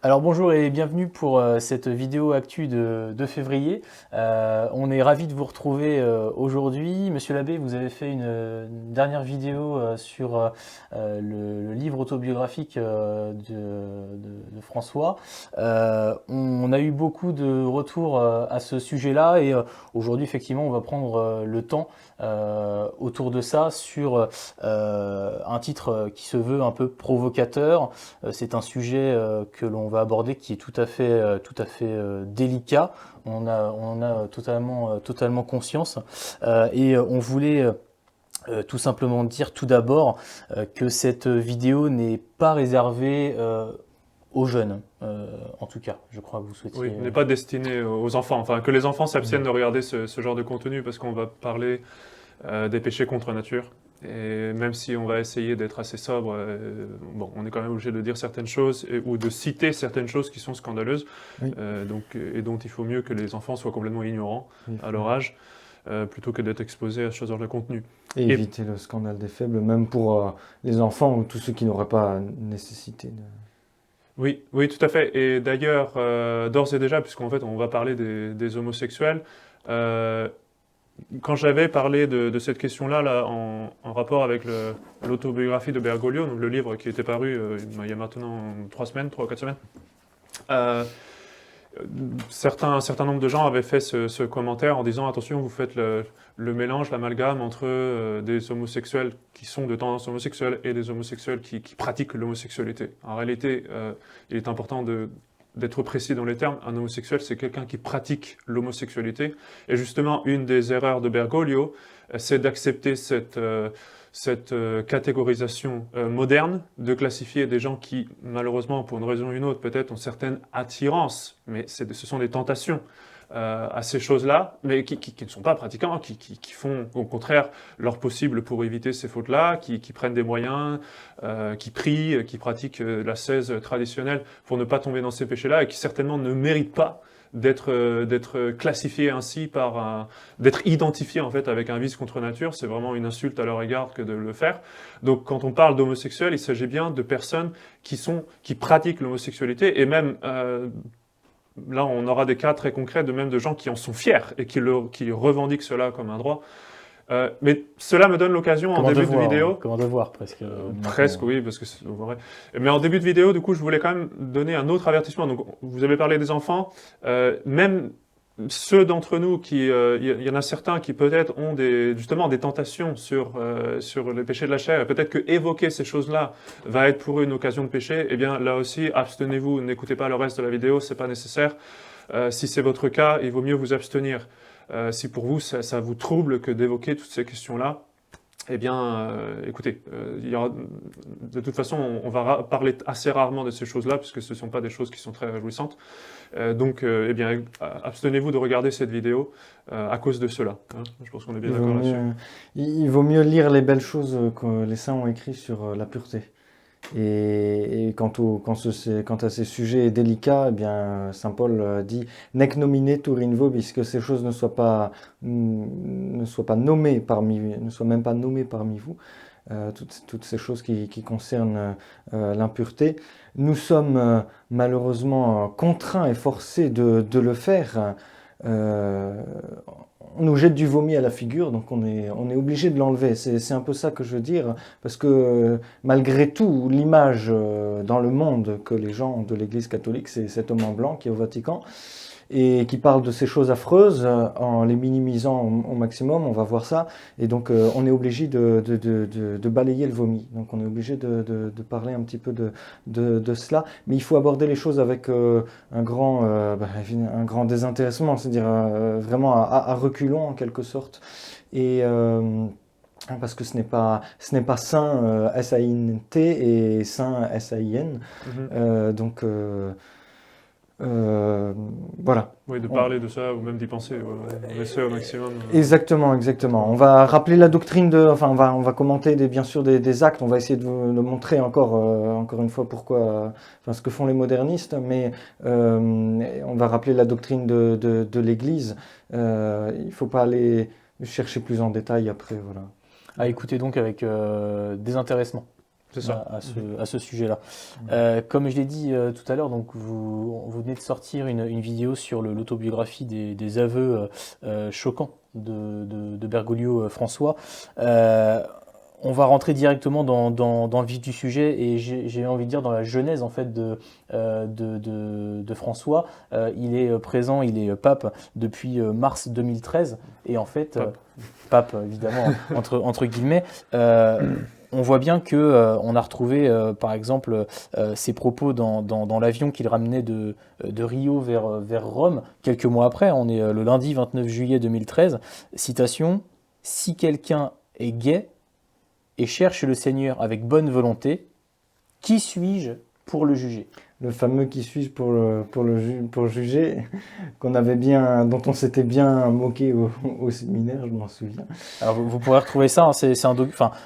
Alors bonjour et bienvenue pour cette vidéo actu de février. On est ravi de vous retrouver aujourd'hui. Monsieur l'abbé, vous avez fait une dernière vidéo sur le livre autobiographique de François. On a eu beaucoup de retours à ce sujet-là et aujourd'hui effectivement on va prendre le temps autour de ça sur un titre qui se veut un peu provocateur. C'est un sujet que l'on va aborder qui est tout à fait délicat. On en a totalement conscience et on voulait tout simplement dire tout d'abord que cette vidéo n'est pas réservée aux jeunes, en tout cas. Je crois que vous souhaitiez. Oui, n'est pas destiné aux enfants. Enfin, que les enfants s'abstiennent de regarder ce genre de contenu parce qu'on va parler des péchés contre nature. Et même si on va essayer d'être assez sobre, bon, on est quand même obligé de dire certaines choses ou de citer certaines choses qui sont scandaleuses, Oui. et dont il faut mieux que les enfants soient complètement ignorants Oui, à leur âge, plutôt que d'être exposés à ce genre de contenu. et éviter le scandale des faibles, même pour les enfants ou tous ceux qui n'auraient pas nécessité de... Oui, oui, tout à fait. Et d'ailleurs, d'ores et déjà, puisqu'en fait on va parler des homosexuels, quand j'avais parlé de cette question-là en rapport avec l'autobiographie de Bergoglio, donc le livre qui était paru il y a maintenant 3 ou 4 semaines, euh, un certain nombre de gens avaient fait ce commentaire en disant attention, vous faites le mélange, l'amalgame entre des homosexuels qui sont de tendance homosexuelle et des homosexuels qui pratiquent l'homosexualité. En réalité, il est important d'être précis dans les termes. Un homosexuel, c'est quelqu'un qui pratique l'homosexualité. Et justement, une des erreurs de Bergoglio, c'est d'accepter cette catégorisation moderne, de classifier des gens qui, malheureusement, pour une raison ou une autre, peut-être ont certaines attirances, mais ce sont des tentations à ces choses-là, mais qui ne sont pas pratiquants, qui font au contraire leur possible pour éviter ces fautes-là, qui prennent des moyens, qui prient, qui pratiquent l'ascèse traditionnelle pour ne pas tomber dans ces péchés-là, et qui certainement ne méritent pas d'être classifiés ainsi d'être identifiés en fait avec un vice contre nature. C'est vraiment une insulte à leur égard que de le faire. Donc quand on parle d'homosexuels, il s'agit bien de personnes qui pratiquent l'homosexualité, et même là, on aura des cas très concrets de gens qui en sont fiers et qui revendiquent cela comme un droit. Mais cela me donne l'occasion en début de vidéo. Comme un devoir presque. Presque, oui, parce que c'est vrai. Mais en début de vidéo, du coup, je voulais quand même donner un autre avertissement. Donc, vous avez parlé des enfants, même ceux d'entre nous il y en a certains qui peut-être ont justement des tentations sur les péchés de la chair. Peut-être que évoquer ces choses-là va être pour eux une occasion de péché. Eh bien, là aussi, abstenez-vous, n'écoutez pas le reste de la vidéo, c'est pas nécessaire. Si c'est votre cas, il vaut mieux vous abstenir. Si pour vous, ça vous trouble que d'évoquer toutes ces questions-là, eh bien, écoutez, de toute façon, on va parler assez rarement de ces choses-là, puisque ce ne sont pas des choses qui sont très réjouissantes. Donc, eh bien, abstenez-vous de regarder cette vidéo à cause de cela. Hein. Je pense qu'on est bien d'accord là-dessus. Il vaut mieux lire les belles choses que les saints ont écrites sur la pureté. Et quant à ces sujets délicats, eh bien, saint Paul dit nec nomine turin vobis, que ces choses ne soient pas nommées ne soient même pas nommées parmi vous. Toutes ces choses qui concernent l'impureté. Nous sommes malheureusement contraints et forcés de le faire. On nous jette du vomi à la figure, donc on est obligé de l'enlever. C'est un peu ça que je veux dire, parce que malgré tout, l'image dans le monde que les gens de l'Église catholique, c'est cet homme en blanc qui est au Vatican, et qui parle de ces choses affreuses en les minimisant au maximum, on va voir ça, et donc on est obligé de balayer le vomi, donc on est obligé de parler un petit peu de cela, mais il faut aborder les choses avec un grand désintéressement, c'est-à-dire vraiment à reculons en quelque sorte, et parce que ce n'est pas saint S-A-I-N-T et saint S-A-I-N, donc voilà. Oui, de parler de ça ou même d'y penser, on essaie au maximum. Exactement. On va rappeler la doctrine enfin, on va commenter bien sûr des actes. On va essayer de montrer encore une fois pourquoi, ce que font les modernistes, mais on va rappeler la doctrine de l'Église. Il faut pas aller chercher plus en détail après, voilà. À écouter donc avec désintéressement. C'est ça. à ce sujet-là. Comme je l'ai dit tout à l'heure, donc vous venez de sortir une vidéo sur l'autobiographie des aveux choquants de Bergoglio François. On va rentrer directement dans le vif du sujet et j'ai envie de dire dans la genèse en fait de François. Il est présent, il est pape depuis mars 2013 et en fait pape évidemment entre guillemets. On voit bien que on a retrouvé par exemple ses propos dans l'avion qu'il ramenait de Rio vers Rome quelques mois après. On est le lundi 29 juillet 2013. Citation: si quelqu'un est gay et cherche le Seigneur avec bonne volonté, qui suis-je pour le juger? Le fameux qui suis-je pour juger, dont on s'était bien moqué au séminaire, je m'en souviens. Alors vous pourrez retrouver ça, hein,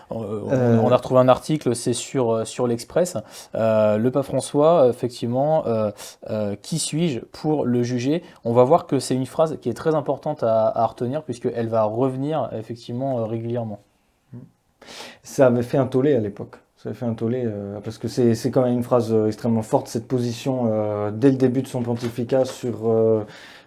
on a retrouvé un article, c'est sur l'Express. Le pape François, effectivement, qui suis-je pour le juger? On va voir que c'est une phrase qui est très importante à retenir puisqu'elle va revenir effectivement régulièrement. Ça avait fait un tollé à l'époque. Ça avait fait un tollé parce que c'est quand même une phrase extrêmement forte, cette position dès le début de son pontificat sur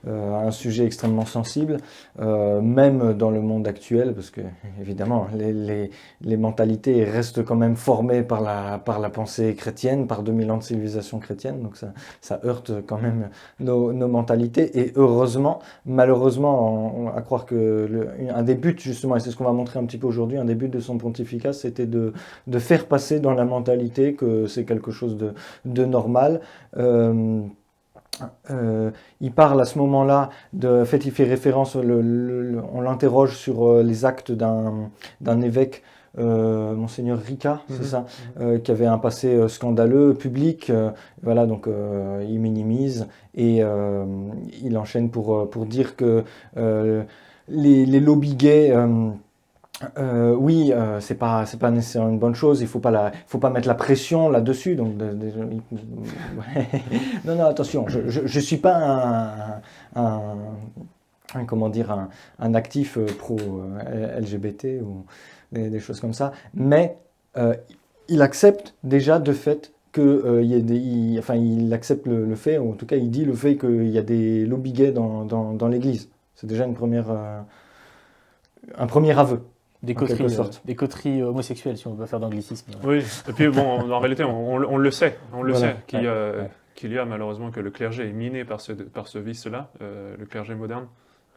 un sujet extrêmement sensible, même dans le monde actuel, parce que évidemment les mentalités restent quand même formées par la pensée chrétienne, par 2000 ans de civilisation chrétienne, donc ça heurte quand même nos mentalités, et heureusement, malheureusement, à croire que un des buts justement, et c'est ce qu'on va montrer un petit peu aujourd'hui, un des buts de son pontificat, c'était de faire passer dans la mentalité que c'est quelque chose de normal. Il parle à ce moment-là, en fait il fait référence, on l'interroge sur les actes d'un évêque, Monseigneur Rica, c'est ça, qui avait un passé scandaleux, public, voilà, donc il minimise et il enchaîne pour dire que les lobbies gays... oui, c'est pas nécessairement une bonne chose. Il faut pas mettre la pression là-dessus. Donc, non, attention. Je suis pas comment dire, un actif pro LGBT ou des choses comme ça. Mais il accepte déjà de fait que il accepte le fait, ou en tout cas, il dit le fait qu'il y a des lobbies gays dans l'Église. C'est déjà un premier aveu. Des coteries homosexuelles, si on veut faire d'anglicisme. Oui, et puis bon, en réalité, on le sait, Voilà. qu'il y a malheureusement que le clergé est miné par ce vice-là, le clergé moderne.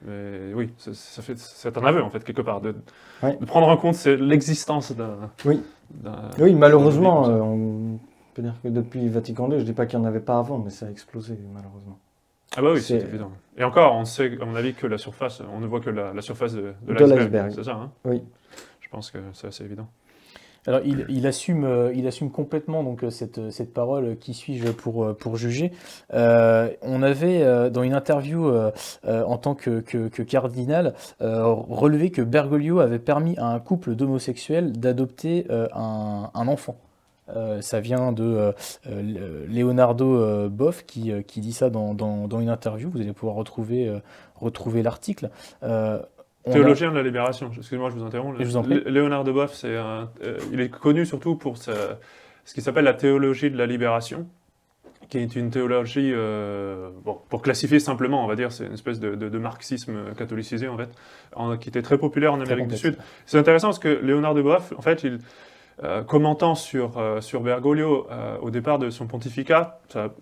Mais oui, c'est un aveu en fait, quelque part, de prendre en compte l'existence d'un... Oui, malheureusement, on peut dire que depuis Vatican II, je ne dis pas qu'il n'y en avait pas avant, mais ça a explosé, malheureusement. Ah bah oui, c'est évident. Et encore, on sait, à mon avis, que la surface, on ne voit que la surface de l'iceberg. C'est ça, hein? Oui. Je pense que c'est assez évident. Alors, il assume complètement donc cette parole, qui suis-je pour juger. On avait, dans une interview en tant que cardinal, relevé que Bergoglio avait permis à un couple d'homosexuels d'adopter un enfant. Ça vient de Leonardo Boff qui dit ça dans une interview. Vous allez pouvoir retrouver l'article. Théologien de la libération, excusez-moi, je vous interromps. Je vous en prie. Leonardo Boff, il est connu surtout pour ce qui s'appelle la théologie de la libération, qui est une théologie, pour classifier simplement, on va dire, c'est une espèce de marxisme catholicisé, en fait, qui était très populaire en Amérique du Sud. C'est intéressant parce que Leonardo Boff, en fait, commentant sur Bergoglio au départ de son pontificat,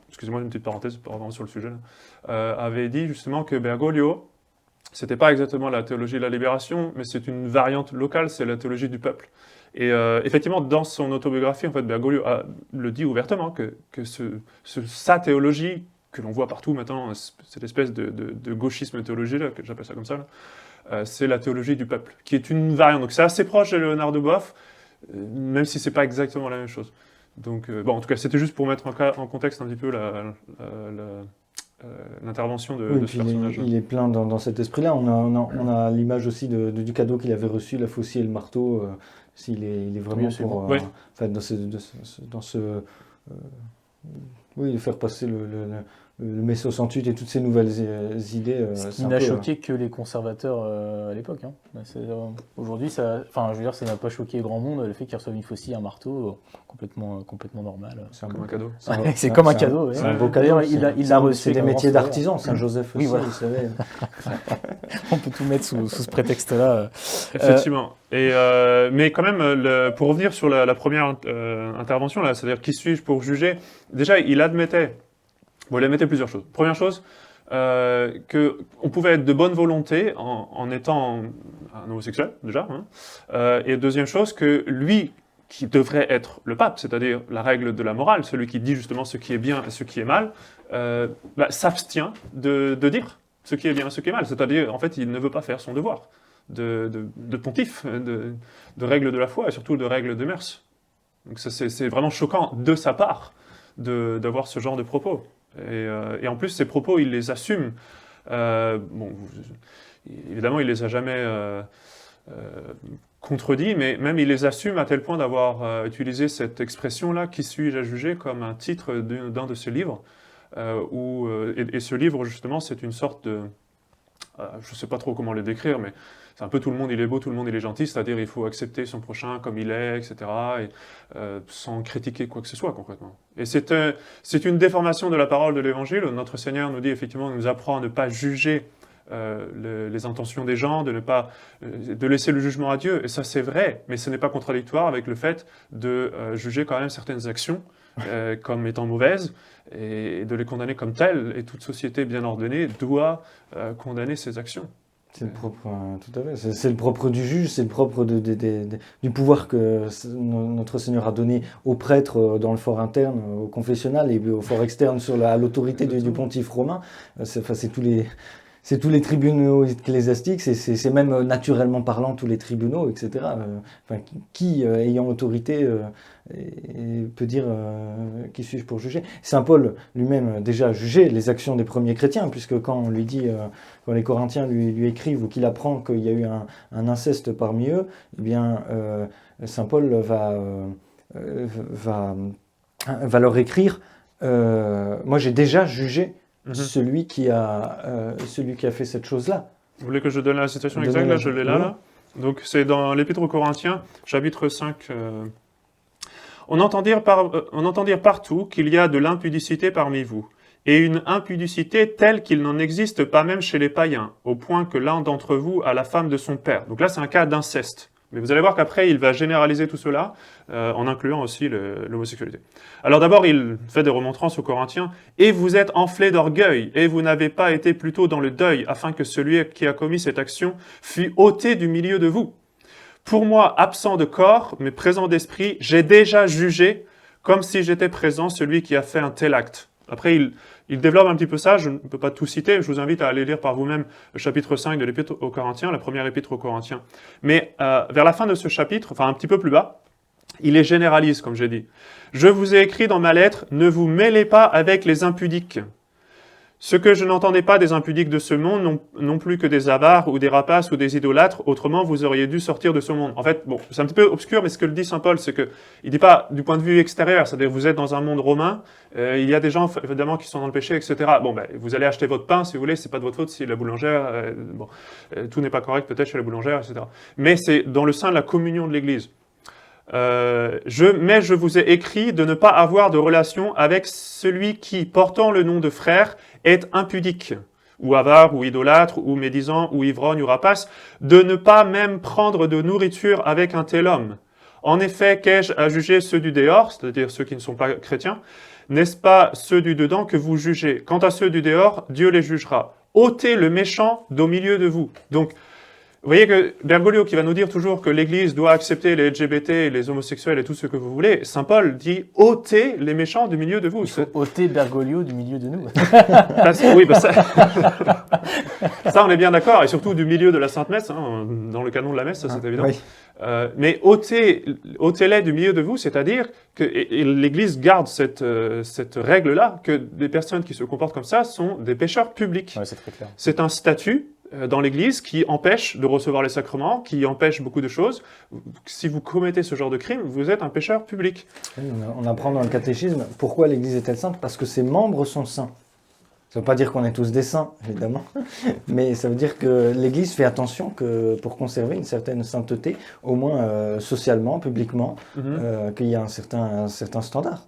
excusez-moi une petite parenthèse pour avancer sur le sujet, avait dit justement que Bergoglio, c'était pas exactement la théologie de la libération, mais c'est une variante locale, c'est la théologie du peuple. Et effectivement, dans son autobiographie, en fait, Bergoglio le dit ouvertement que sa théologie, que l'on voit partout maintenant, cette espèce de gauchisme théologique, là, que j'appelle ça comme ça, c'est la théologie du peuple, qui est une variante. Donc c'est assez proche de Leonardo Boff, même si c'est pas exactement la même chose. Donc, en tout cas, c'était juste pour mettre en contexte un petit peu l'intervention de ce personnage. Il est plein dans cet esprit-là. On a l'image aussi du cadeau qu'il avait reçu, la faucille et le marteau. Il est vraiment de faire passer le mai 68 et toutes ces nouvelles idées. Ce qui c'est un n'a peu, choqué que les conservateurs à l'époque. Hein. Aujourd'hui, ça n'a pas choqué grand monde le fait qu'ils reçoivent une faucille, un marteau, complètement normal. c'est Comme un cadeau. C'est comme un cadeau. C'est un beau D'ailleurs, cadeau. il l'a reçu. C'est des comme métiers grand d'artisan, Saint-Joseph aussi, Oui, voilà. vous savez. On peut tout mettre sous ce prétexte-là. Effectivement. Mais quand même, pour revenir sur la première intervention, là, c'est-à-dire qui suis-je pour juger, déjà, il admettait plusieurs choses. Première chose, qu'on pouvait être de bonne volonté en étant un homosexuel, déjà. Hein. Et deuxième chose, que lui, qui devrait être le pape, c'est-à-dire la règle de la morale, celui qui dit justement ce qui est bien et ce qui est mal, s'abstient de dire ce qui est bien et ce qui est mal. C'est-à-dire, en fait, il ne veut pas faire son devoir de pontife, de règle de la foi et surtout de règle de mœurs. Donc c'est vraiment choquant de sa part d'avoir ce genre de propos. Et en plus, ces propos, il les assume. Évidemment, il les a jamais contredits, mais même il les assume à tel point d'avoir utilisé cette expression-là, qui suis-je à juger, comme un titre d'un de ses livres. Et ce livre, justement, c'est une sorte de... je ne sais pas trop comment le décrire, mais c'est un peu tout le monde il est beau, tout le monde il est gentil, c'est-à-dire il faut accepter son prochain comme il est, etc., sans critiquer quoi que ce soit concrètement. Et c'est une déformation de la parole de l'Évangile. Notre Seigneur nous dit effectivement, nous apprend à ne pas juger les intentions des gens, de laisser le jugement à Dieu. Et ça c'est vrai, mais ce n'est pas contradictoire avec le fait de juger quand même certaines actions comme étant mauvaises et de les condamner comme telles. Et toute société bien ordonnée doit condamner ces actions. C'est le propre, tout à fait. C'est le propre du juge, c'est le propre du pouvoir que notre Seigneur a donné aux prêtres dans le fort interne, au confessionnal, et au fort externe à l'autorité du pontife romain. C'est tous les tribunaux ecclésiastiques, c'est même naturellement parlant tous les tribunaux, etc. Qui ayant autorité peut dire qui suis-je pour juger? Saint Paul lui-même déjà jugé les actions des premiers chrétiens, puisque quand on lui dit, quand les Corinthiens lui écrivent ou qu'il apprend qu'il y a eu un inceste parmi eux, eh bien Saint Paul va leur écrire moi j'ai déjà jugé celui qui a fait cette chose-là. Vous voulez que je donne la citation exacte? Là, je l'ai là. Donc, c'est dans l'Épître aux Corinthiens, chapitre 5. On entend dire partout qu'il y a de l'impudicité parmi vous, et une impudicité telle qu'il n'en existe pas même chez les païens, au point que l'un d'entre vous a la femme de son père. Donc là, c'est un cas d'inceste. Mais vous allez voir qu'après, il va généraliser tout cela, en incluant aussi l'homosexualité. Alors d'abord, il fait des remontrances aux Corinthiens. « Et vous êtes enflés d'orgueil, et vous n'avez pas été plutôt dans le deuil, afin que celui qui a commis cette action fût ôté du milieu de vous. Pour moi, absent de corps, mais présent d'esprit, j'ai déjà jugé, comme si j'étais présent, celui qui a fait un tel acte. » Après, il développe un petit peu ça, je ne peux pas tout citer, je vous invite à aller lire par vous-même le chapitre 5 de l'Épître aux Corinthiens, la première épître aux Corinthiens. Mais vers la fin de ce chapitre, enfin un petit peu plus bas, il les généralise, comme j'ai dit. « Je vous ai écrit dans ma lettre, ne vous mêlez pas avec les impudiques. Ce que je n'entendais pas des impudiques de ce monde, non plus que des avares ou des rapaces ou des idolâtres, autrement vous auriez dû sortir de ce monde. » En fait, bon, c'est un petit peu obscur, mais ce que le dit saint Paul, c'est que il dit pas du point de vue extérieur, c'est-à-dire vous êtes dans un monde romain, il y a des gens évidemment qui sont dans le péché, etc. Bon, ben, vous allez acheter votre pain si vous voulez, c'est pas de votre faute si la boulangère, tout n'est pas correct peut-être chez la boulangère, etc. Mais c'est dans le sein de la communion de l'Église. Mais je vous ai écrit de ne pas avoir de relation avec celui qui, portant le nom de frère, est impudique, ou avare, ou idolâtre, ou médisant, ou ivrogne, ou rapace, de ne pas même prendre de nourriture avec un tel homme. En effet, qu'ai-je à juger ceux du dehors, c'est-à-dire ceux qui ne sont pas chrétiens, n'est-ce pas ceux du dedans que vous jugez? Quant à ceux du dehors, Dieu les jugera. Ôtez le méchant d'au milieu de vous. Donc, vous voyez que Bergoglio, qui va nous dire toujours que l'Église doit accepter les LGBT, les homosexuels et tout ce que vous voulez, saint Paul dit « ôtez les méchants du milieu de vous ». Il faut ôter Bergoglio du milieu de nous. Oui, ça on est bien d'accord, et surtout du milieu de la Sainte Messe, hein, dans le canon de la Messe, ça c'est évident. Oui. Mais ôtez-les du milieu de vous, c'est-à-dire que l'Église garde cette règle-là, que des personnes qui se comportent comme ça sont des pécheurs publics. Ouais, c'est très clair. C'est un statut dans l'Église qui empêche de recevoir les sacrements, qui empêche beaucoup de choses. Si vous commettez ce genre de crime, vous êtes un pécheur public. On apprend dans le catéchisme pourquoi l'Église est-elle sainte? Parce que ses membres sont saints. Ça ne veut pas dire qu'on est tous des saints, évidemment, mais ça veut dire que l'Église fait attention que pour conserver une certaine sainteté, au moins socialement, publiquement, qu'il y a un certain standard.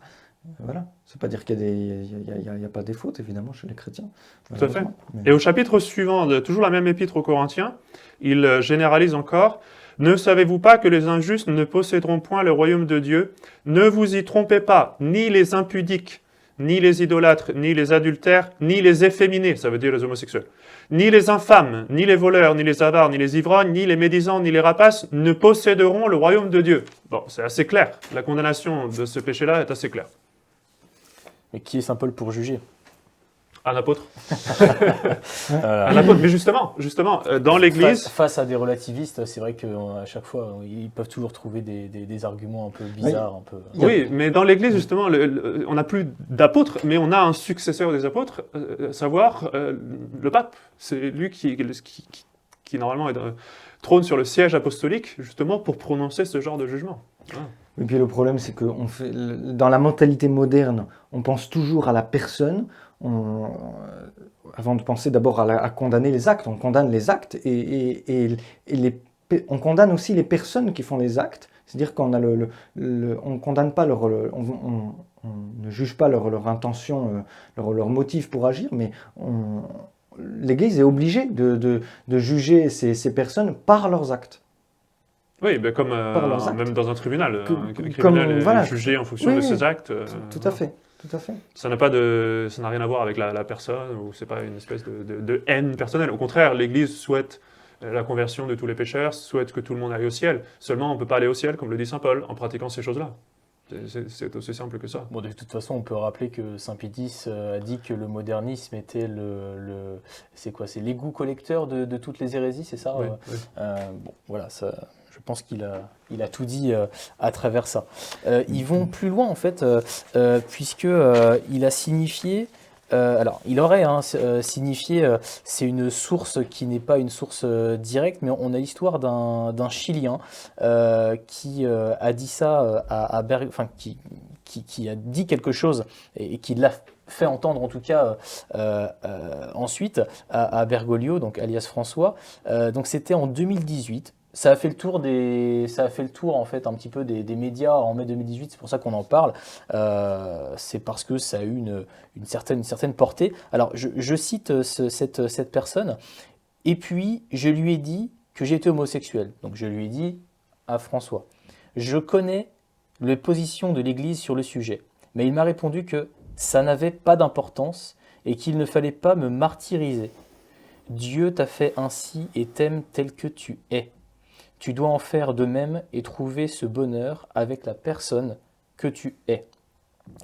Voilà. Ça ne veut pas dire qu'il y a pas des fautes, évidemment, chez les chrétiens. Tout à fait. Et au chapitre suivant, toujours la même épître aux Corinthiens, il généralise encore. Ne savez-vous pas que les injustes ne posséderont point le royaume de Dieu? Ne vous y trompez pas, ni les impudiques, ni les idolâtres, ni les adultères, ni les efféminés, ça veut dire les homosexuels, ni les infâmes, ni les voleurs, ni les avares, ni les ivrognes, ni les médisants, ni les rapaces ne posséderont le royaume de Dieu. Bon, c'est assez clair. La condamnation de ce péché-là est assez claire. Mais qui est Saint Paul pour juger? Un apôtre. Un apôtre. Mais justement, dans l'Église... Face à des relativistes, c'est vrai qu'à chaque fois, ils peuvent toujours trouver des arguments un peu bizarres. Oui, un peu... Oui, mais dans l'Église, justement, on n'a plus d'apôtres, mais on a un successeur des apôtres, à savoir le pape. C'est lui qui normalement trône sur le siège apostolique, justement, pour prononcer ce genre de jugement. Et puis le problème, c'est que dans la mentalité moderne, on pense toujours à la personne, avant de penser d'abord à condamner les actes. On condamne les actes et on condamne aussi les personnes qui font les actes. C'est-à-dire qu'on a on condamne pas on ne juge pas leur intention, leur motif pour agir, mais l'Église est obligée de juger ces personnes par leurs actes. Oui, ben comme même dans un tribunal. Un criminel est jugé en fonction de ses actes. Tout à fait. Tout à fait. Ça n'a rien à voir avec la personne, ou c'est pas une espèce de haine personnelle. Au contraire, l'Église souhaite la conversion de tous les pécheurs, souhaite que tout le monde aille au ciel. Seulement, on ne peut pas aller au ciel, comme le dit saint Paul, en pratiquant ces choses-là. C'est aussi simple que ça. Bon, de toute façon, on peut rappeler que saint Pédis a dit que le modernisme était c'est l'égout collecteur de toutes les hérésies, c'est ça? Oui, oui. Bon, voilà, ça... Je pense qu'il a tout dit à travers ça. Ils vont plus loin, en fait, puisqu'il a signifié... alors, il aurait signifié, c'est une source qui n'est pas une source directe, mais on a l'histoire d'un Chilien qui a dit ça qui a dit quelque chose et qui l'a fait entendre en tout cas ensuite à Bergoglio, donc alias François. Donc c'était en 2018. Ça a fait le tour en fait un petit peu des médias en mai 2018, c'est pour ça qu'on en parle. C'est parce que ça a eu une certaine portée. Alors je cite cette personne, et puis je lui ai dit que j'étais homosexuel. Donc je lui ai dit à François, je connais les positions de l'Église sur le sujet, mais il m'a répondu que ça n'avait pas d'importance et qu'il ne fallait pas me martyriser. Dieu t'a fait ainsi et t'aime tel que tu es. Tu dois en faire de même et trouver ce bonheur avec la personne que tu es.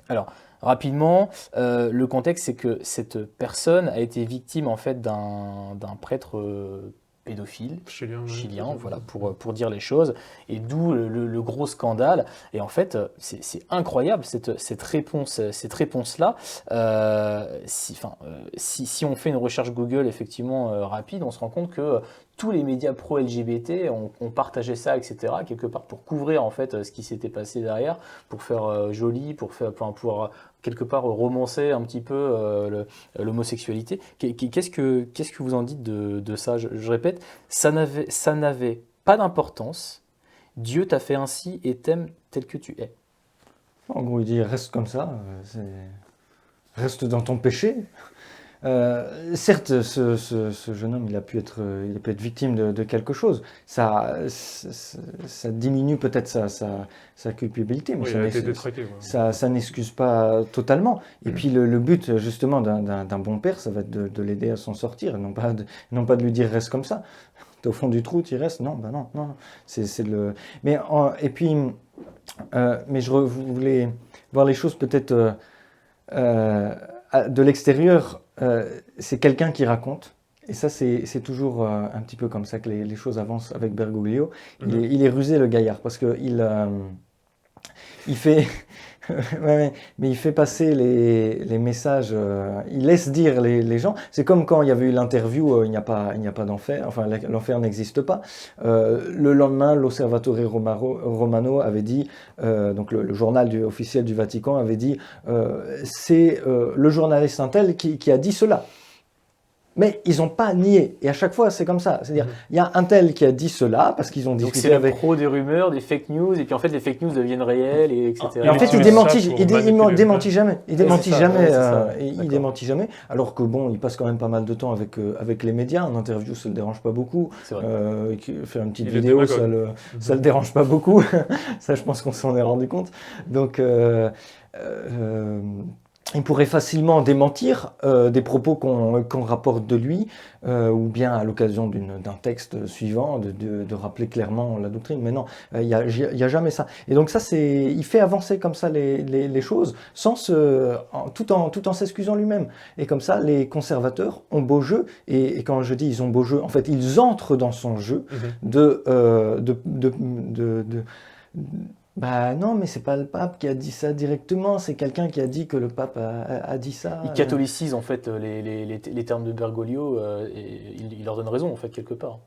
Alors, rapidement, le contexte, c'est que cette personne a été victime en fait d'un prêtre pédophile chilien, voilà, pour dire les choses, et d'où le gros scandale. Et en fait, c'est incroyable cette réponse-là. Si on fait une recherche Google effectivement rapide, on se rend compte que tous les médias pro-LGBT ont partagé ça, etc., quelque part pour couvrir en fait ce qui s'était passé derrière, pour faire joli, pour quelque part romancer un petit peu l'homosexualité. Qu'est-ce que vous en dites de ça? Je répète, ça n'avait pas d'importance. Dieu t'a fait ainsi et t'aime tel que tu es. En gros, il dit reste comme ça, reste dans ton péché. Certes, ce jeune homme, il a pu être victime de quelque chose. Ça diminue peut-être sa culpabilité, mais ça n'excuse pas totalement. Et puis le but justement d'un bon père, ça va être de l'aider à s'en sortir, non pas de lui dire reste comme ça. T'es au fond du trou, tu y restes. Non, non. Mais je voulais voir les choses peut-être de l'extérieur. C'est quelqu'un qui raconte, et ça c'est toujours un petit peu comme ça que les choses avancent avec Bergoglio. Il est rusé, le gaillard, parce que il fait mais il fait passer les messages, il laisse dire les gens. C'est comme quand il y avait eu l'interview il n'y a pas d'enfer, enfin l'enfer n'existe pas. Le lendemain, l'Osservatore Romano avait dit, donc le journal officiel du Vatican avait dit, c'est le journaliste Intel qui a dit cela. Mais ils n'ont pas nié. Et à chaque fois, c'est comme ça. C'est-à-dire, il y a un tel qui a dit cela, parce qu'ils ont Donc discuté c'est le avec... pro des rumeurs, des fake news, et puis en fait les fake news deviennent réelles, et etc. Et en fait, il démentit jamais. Il démentit c'est ça, jamais. c'est ça. Il D'accord. démentit jamais. Alors que bon, il passe quand même pas mal de temps avec les médias. En interview, ça le dérange pas beaucoup. C'est vrai. Faire une petite Il est vidéo, démagogue. ça le dérange pas beaucoup. Ça, je pense qu'on s'en est rendu compte. Donc, il pourrait facilement démentir des propos qu'on rapporte de lui, ou bien à l'occasion d'un texte suivant, de rappeler clairement la doctrine. Mais non, il y a jamais ça. Et donc ça, il fait avancer comme ça les choses, tout en s'excusant lui-même. Et comme ça, les conservateurs ont beau jeu. Et quand je dis ils ont beau jeu, en fait, ils entrent dans son jeu bah non, mais c'est pas le pape qui a dit ça directement, c'est quelqu'un qui a dit que le pape a dit ça. Il catholicise en fait les termes de Bergoglio, et il leur donne raison en fait quelque part.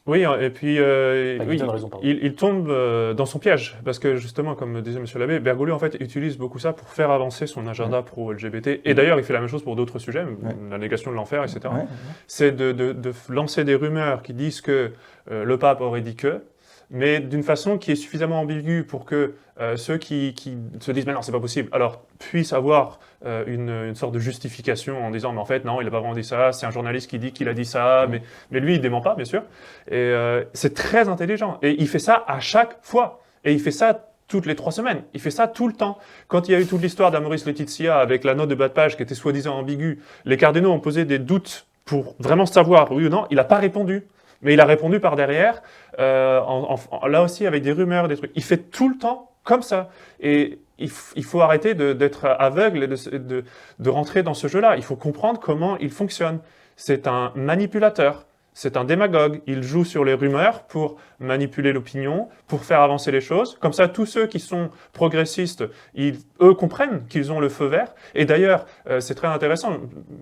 Oui, et puis Enfin, il oui, donne raison, pardon. il tombe dans son piège, parce que justement, comme disait Monsieur l'abbé, Bergoglio en fait utilise beaucoup ça pour faire avancer son agenda pro-LGBT, et d'ailleurs il fait la même chose pour d'autres sujets, la négation de l'enfer, etc. Ouais. C'est de lancer des rumeurs qui disent que le pape aurait dit que, mais d'une façon qui est suffisamment ambiguë pour que ceux qui se disent « mais non, c'est pas possible », alors puissent avoir une sorte de justification en disant « mais en fait, non, il n'a pas vraiment dit ça, c'est un journaliste qui dit qu'il a dit ça, mais lui, il dément pas, bien sûr ». Et c'est très intelligent. Et il fait ça à chaque fois. Et il fait ça toutes les 3 semaines. Il fait ça tout le temps. Quand il y a eu toute l'histoire d'Amoris Laetitia avec la note de bas de page qui était soi-disant ambiguë, les cardinaux ont posé des doutes pour vraiment savoir oui ou non, il n'a pas répondu. Mais il a répondu par derrière, là aussi avec des rumeurs, des trucs. Il fait tout le temps comme ça. Et il faut arrêter d'être aveugle et de rentrer dans ce jeu-là. Il faut comprendre comment il fonctionne. C'est un manipulateur. C'est un démagogue. Il joue sur les rumeurs pour manipuler l'opinion, pour faire avancer les choses. Comme ça, tous ceux qui sont progressistes, eux comprennent qu'ils ont le feu vert. Et d'ailleurs, c'est très intéressant.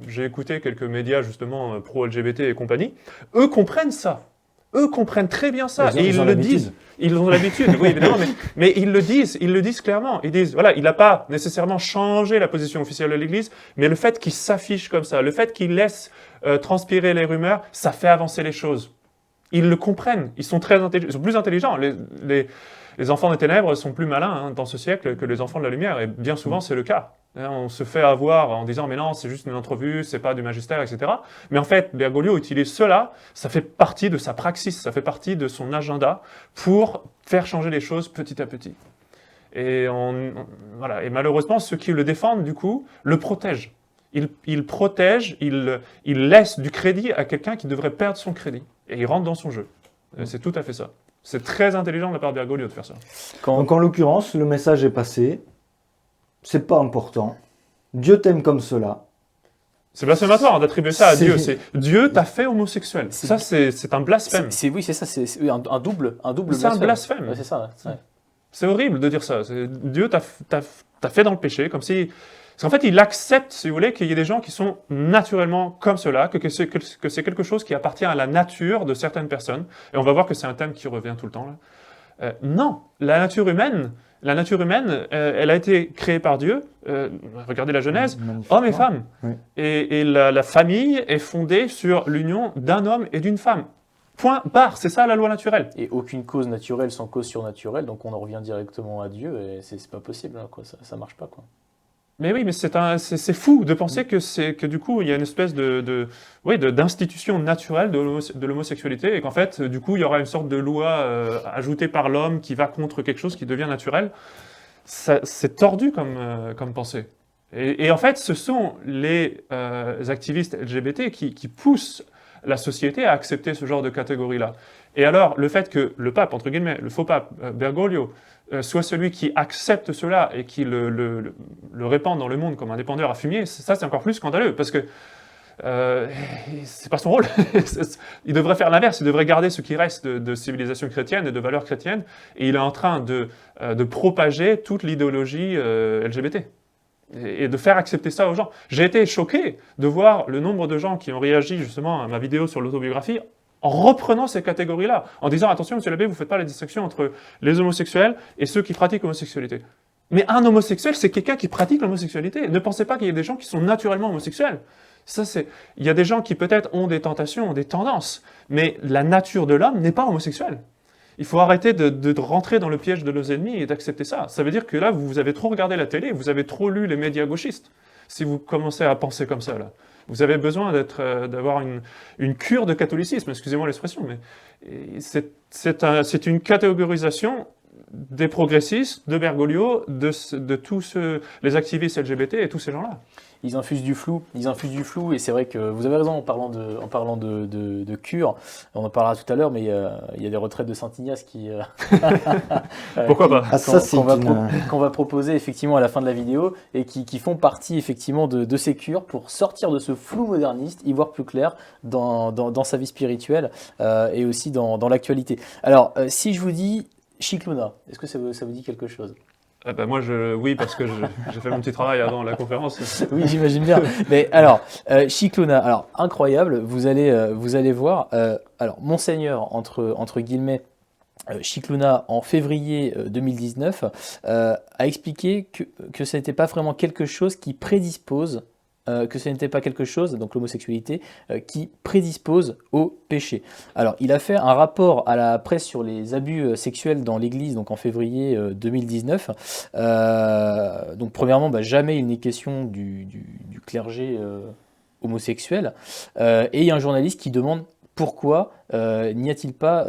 J'ai écouté quelques médias, justement, pro-LGBT et compagnie. Eux comprennent ça. Eux comprennent très bien ça. Et ils le disent. Ils ont l'habitude, oui, évidemment, mais ils le disent clairement. Ils disent, voilà, il n'a pas nécessairement changé la position officielle de l'Église, mais le fait qu'il s'affiche comme ça, le fait qu'il laisse transpirer les rumeurs, ça fait avancer les choses. Ils le comprennent, ils sont très intelligents, ils sont plus intelligents. Les enfants des ténèbres sont plus malins dans ce siècle que les enfants de la lumière, et bien souvent c'est le cas. On se fait avoir en disant « mais non, c'est juste une entrevue, c'est pas du magistère, etc. » Mais en fait, Bergoglio utilise cela, ça fait partie de sa praxis, ça fait partie de son agenda pour faire changer les choses petit à petit. Et, voilà. Et malheureusement, ceux qui le défendent, du coup, le protègent. Ils protègent, ils laissent du crédit à quelqu'un qui devrait perdre son crédit. Et ils rentrent dans son jeu. C'est tout à fait ça. C'est très intelligent de la part de Bergoglio de faire ça. Donc en l'occurrence, le message est passé. C'est pas important. Dieu t'aime comme cela. C'est blasphématoire d'attribuer ça à Dieu. Dieu t'a fait homosexuel. Ça, c'est un blasphème. Oui, c'est ça, c'est un double C'est un blasphème. Ouais, c'est ça. Ouais. C'est horrible de dire ça. Dieu t'a fait dans le péché, comme si... Parce qu'en fait, il accepte, si vous voulez, qu'il y ait des gens qui sont naturellement comme cela, que c'est quelque chose qui appartient à la nature de certaines personnes. Et on va voir que c'est un thème qui revient tout le temps, là. Non, la nature humaine, elle a été créée par Dieu. Regardez la Genèse, hommes et femmes. Oui. Et la famille est fondée sur l'union d'un homme et d'une femme. Point barre, c'est ça la loi naturelle. Et aucune cause naturelle sans cause surnaturelle, donc on en revient directement à Dieu, et c'est pas possible, hein, quoi. Ça marche pas, quoi. Mais oui, mais c'est fou de penser que du coup, il y a une espèce d'institution naturelle de l'homosexualité et qu'en fait, du coup, il y aura une sorte de loi ajoutée par l'homme qui va contre quelque chose qui devient naturel. C'est tordu comme pensée. Et en fait, ce sont les activistes LGBT qui poussent la société à accepter ce genre de catégorie-là. Et alors, le fait que le pape, entre guillemets, le faux pape, Bergoglio, soit celui qui accepte cela et qui le répand dans le monde comme un dépendeur à fumier, ça c'est encore plus scandaleux, parce que c'est pas son rôle. Il devrait faire l'inverse, il devrait garder ce qui reste de civilisation chrétienne et de valeurs chrétiennes, et il est en train de propager toute l'idéologie LGBT. Et de faire accepter ça aux gens. J'ai été choqué de voir le nombre de gens qui ont réagi justement à ma vidéo sur l'autobiographie en reprenant ces catégories-là, en disant « Attention, monsieur l'abbé, vous ne faites pas la distinction entre les homosexuels et ceux qui pratiquent l'homosexualité. » Mais un homosexuel, c'est quelqu'un qui pratique l'homosexualité. Ne pensez pas qu'il y ait des gens qui sont naturellement homosexuels. Il y a des gens qui peut-être ont des tentations, ont des tendances, mais la nature de l'homme n'est pas homosexuelle. Il faut arrêter de rentrer dans le piège de nos ennemis et d'accepter ça. Ça veut dire que là, vous avez trop regardé la télé, vous avez trop lu les médias gauchistes, si vous commencez à penser comme ça, là. Vous avez besoin d'avoir une cure de catholicisme, excusez-moi l'expression, mais c'est une catégorisation des progressistes, de Bergoglio, de tous les activistes LGBT et tous ces gens-là. Ils infusent du flou, et c'est vrai que vous avez raison en parlant de cure, on en parlera tout à l'heure, mais il y a des retraites de Saint-Ignace qui... Pourquoi pas qu'on va proposer effectivement à la fin de la vidéo, et qui font partie effectivement de ces cures pour sortir de ce flou moderniste, y voir plus clair dans sa vie spirituelle et aussi dans l'actualité. Alors, si je vous dis Chicluna, est-ce que ça vous dit quelque chose ? Ah bah moi, oui, parce que j'ai fait mon petit travail avant la conférence. Oui, j'imagine bien. Mais alors, Chicluna, alors incroyable, vous allez voir. Alors, Monseigneur, entre guillemets, Chicluna, en février 2019, a expliqué que ce n'était pas vraiment quelque chose qui prédispose, donc l'homosexualité, qui prédispose au péché. Alors, il a fait un rapport à la presse sur les abus sexuels dans l'Église, donc en février 2019. Donc, premièrement, jamais il n'est question du clergé homosexuel. Et il y a un journaliste qui demande pourquoi n'y a-t-il pas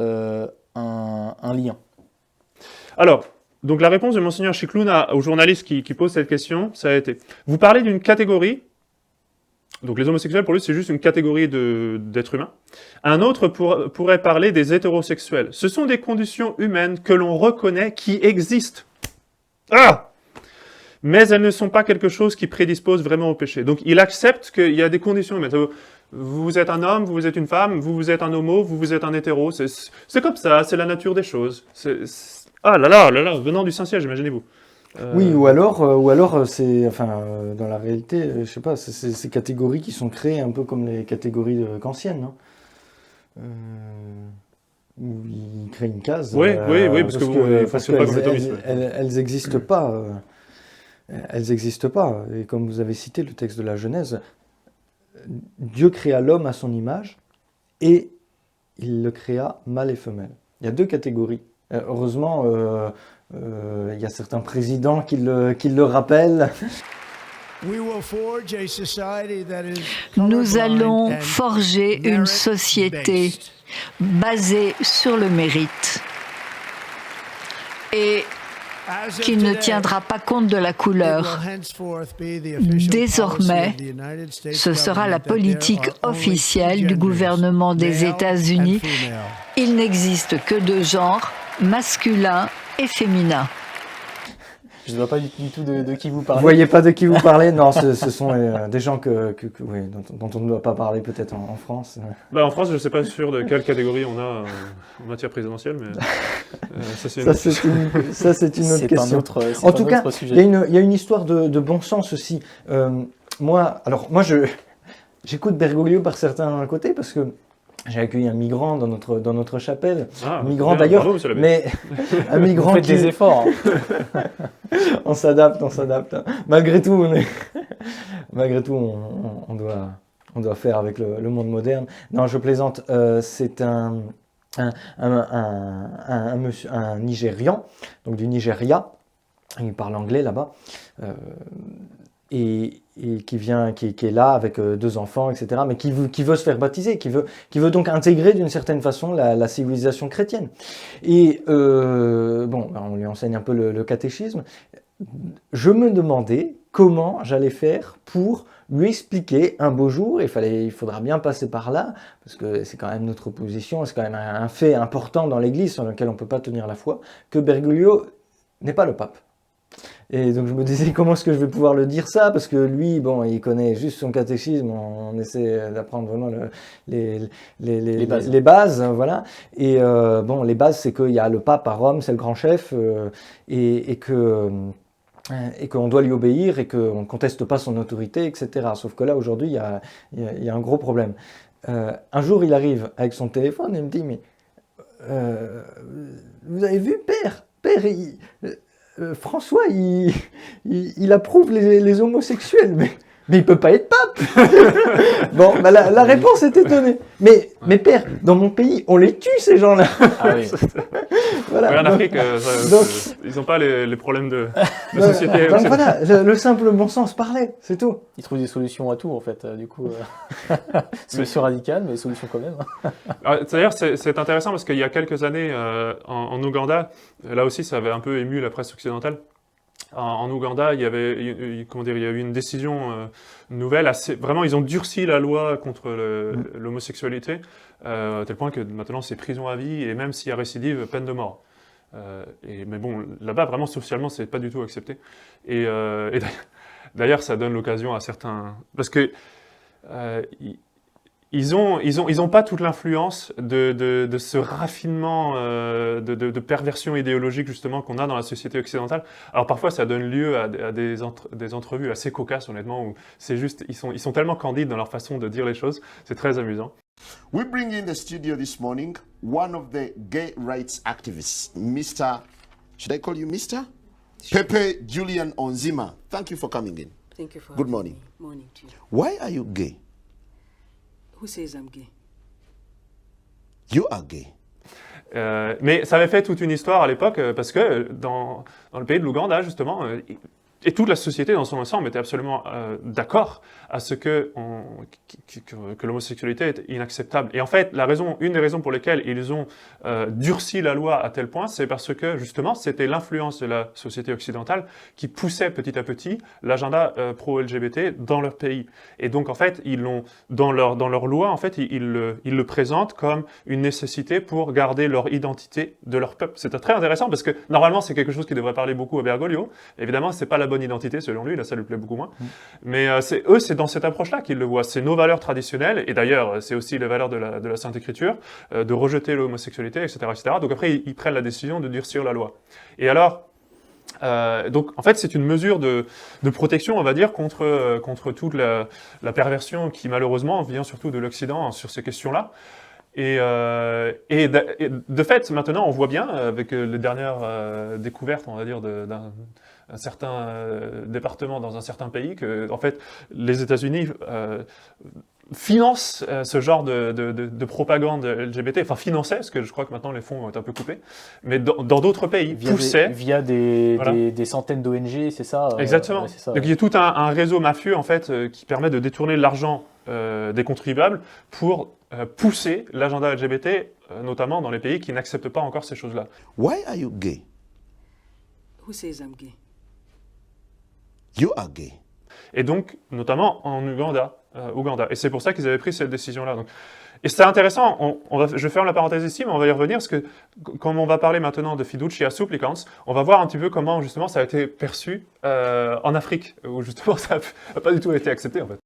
un lien. Alors, donc la réponse de Monseigneur Chicluna au journaliste qui pose cette question, ça a été « Vous parlez d'une catégorie ». Donc les homosexuels, pour lui, c'est juste une catégorie d'êtres humains. Un autre pourrait parler des hétérosexuels. Ce sont des conditions humaines que l'on reconnaît qui existent. Ah! Mais elles ne sont pas quelque chose qui prédispose vraiment au péché. Donc il accepte qu'il y a des conditions humaines. Vous êtes un homme, vous êtes une femme, vous êtes un homo, vous êtes un hétéro. C'est comme ça, c'est la nature des choses. Ah là là, venant du Saint-Siège, imaginez-vous. Oui, ou alors c'est, dans la réalité, je sais pas, c'est ces catégories qui sont créées un peu comme les catégories kantiennes, hein. Où ils créent une case. Oui, parce qu'elles n'existent pas. Elles n'existent pas. Et comme vous avez cité le texte de la Genèse, Dieu créa l'homme à son image et il le créa mâle et femelle. Il y a deux catégories. Heureusement, il y a certains présidents qui le rappellent. Nous allons forger une société basée sur le mérite et qui ne tiendra pas compte de la couleur. Désormais, ce sera la politique officielle du gouvernement des États-Unis. Il n'existe que deux genres, masculin et féminin. Je ne vois pas du tout de qui vous parlez. Vous voyez pas de qui vous parlez? Non, ce sont des gens oui, dont on ne doit pas parler peut-être en France. En France, je ne sais pas sûr de quelle catégorie on a en matière présidentielle, mais ça c'est une autre question. En tout cas, il y a une histoire de bon sens aussi. Moi, j'écoute Bergoglio par certains côtés parce que j'ai accueilli un migrant dans notre chapelle, un migrant d'ailleurs, mais un migrant qui... des efforts. Hein. on s'adapte. Malgré tout, on doit faire avec le monde moderne. Non, je plaisante. C'est un Nigérian, donc du Nigeria. Il parle anglais là-bas. Et qui est là avec deux enfants, etc., mais qui veut se faire baptiser, qui veut donc intégrer d'une certaine façon la civilisation chrétienne. Et on lui enseigne un peu le catéchisme. Je me demandais comment j'allais faire pour lui expliquer un beau jour, il faudra bien passer par là, parce que c'est quand même notre position, c'est quand même un fait important dans l'Église sur lequel on ne peut pas tenir la foi, que Bergoglio n'est pas le pape. Et donc je me disais comment est-ce que je vais pouvoir le dire ça, parce que lui, bon, il connaît juste son catéchisme, on essaie d'apprendre vraiment les bases, voilà. Et bon, les bases, c'est qu'il y a le pape à Rome, c'est le grand chef, et qu'on doit lui obéir et qu'on ne conteste pas son autorité, etc. Sauf que là, aujourd'hui, il y a un gros problème. Un jour, il arrive avec son téléphone et me dit, mais vous avez vu, Père, François, il approuve les homosexuels, mais il peut pas être pape. Bon, bah la réponse est étonnée. Mais Père, dans mon pays, on les tue, ces gens-là. Ah oui. Voilà, en Afrique, ils n'ont pas les problèmes de société. Donc voilà, le simple bon sens parlait, c'est tout. Ils trouvent des solutions à tout, en fait, du coup. Solution radicale, mais solution quand même. D'ailleurs, c'est intéressant parce qu'il y a quelques années, en Ouganda, là aussi, ça avait un peu ému la presse occidentale. En Ouganda, il y a eu une décision nouvelle. Vraiment, ils ont durci la loi contre l'homosexualité, à tel point que maintenant, c'est prison à vie, et même s'il y a récidive, peine de mort. Mais bon, là-bas, vraiment, socialement, c'est pas du tout accepté. Et d'ailleurs, ça donne l'occasion à certains... Parce que ils ont pas toute l'influence de ce raffinement de perversion idéologique justement qu'on a dans la société occidentale. Alors parfois ça donne lieu à des entrevues assez cocasses honnêtement où c'est juste ils sont tellement candides dans leur façon de dire les choses, c'est très amusant. We bring in the studio this morning one of the gay rights activists, Mr. Should I call you Mr? Sure. Pepe Julian Onzima. Thank you for coming in. Thank you for Good having morning. me. Morning to you. Why are you gay? Who says I'm gay? You are gay. Mais ça avait fait toute une histoire à l'époque parce que dans le pays de l'Ouganda justement et toute la société dans son ensemble était absolument d'accord à ce que l'homosexualité est inacceptable. Et en fait, une des raisons pour lesquelles ils ont durci la loi à tel point, c'est parce que justement, c'était l'influence de la société occidentale qui poussait petit à petit l'agenda pro-LGBT dans leur pays. Et donc, en fait, dans leur loi, en fait, ils le présentent comme une nécessité pour garder leur identité de leur peuple. C'est très intéressant parce que normalement, c'est quelque chose qui devrait parler beaucoup à Bergoglio. Évidemment, c'est pas la bonne identité selon lui, là ça lui plaît beaucoup moins. Mais c'est dans cette approche-là qu'ils le voient. C'est nos valeurs traditionnelles, et d'ailleurs c'est aussi les valeurs de la Sainte Écriture, de rejeter l'homosexualité, etc., etc. Donc après ils prennent la décision de durcir la loi. Et alors, donc en fait c'est une mesure de protection, on va dire, contre toute la perversion qui malheureusement vient surtout de l'Occident sur ces questions-là. Et de fait, maintenant, on voit bien, avec les dernières découvertes, on va dire, d'un certain département dans un certain pays, que, en fait, les États-Unis financent ce genre de propagande LGBT, enfin finançaient, parce que je crois que maintenant les fonds vont être un peu coupés, mais dans d'autres pays, poussaient... Via des centaines d'ONG, c'est ça Exactement. Ouais, c'est ça, donc il y a tout un réseau mafieux, en fait, qui permet de détourner l'argent des contribuables pour pousser l'agenda LGBT, notamment dans les pays qui n'acceptent pas encore ces choses-là. Why are you gay? Who says I'm gay? You are gay. Et donc, notamment en Ouganda. Et c'est pour ça qu'ils avaient pris cette décision-là. Et c'est intéressant, je ferme la parenthèse ici, mais on va y revenir, parce que comme on va parler maintenant de fiducia supplicans, on va voir un petit peu comment justement ça a été perçu en Afrique, où justement ça n'a pas du tout été accepté en fait.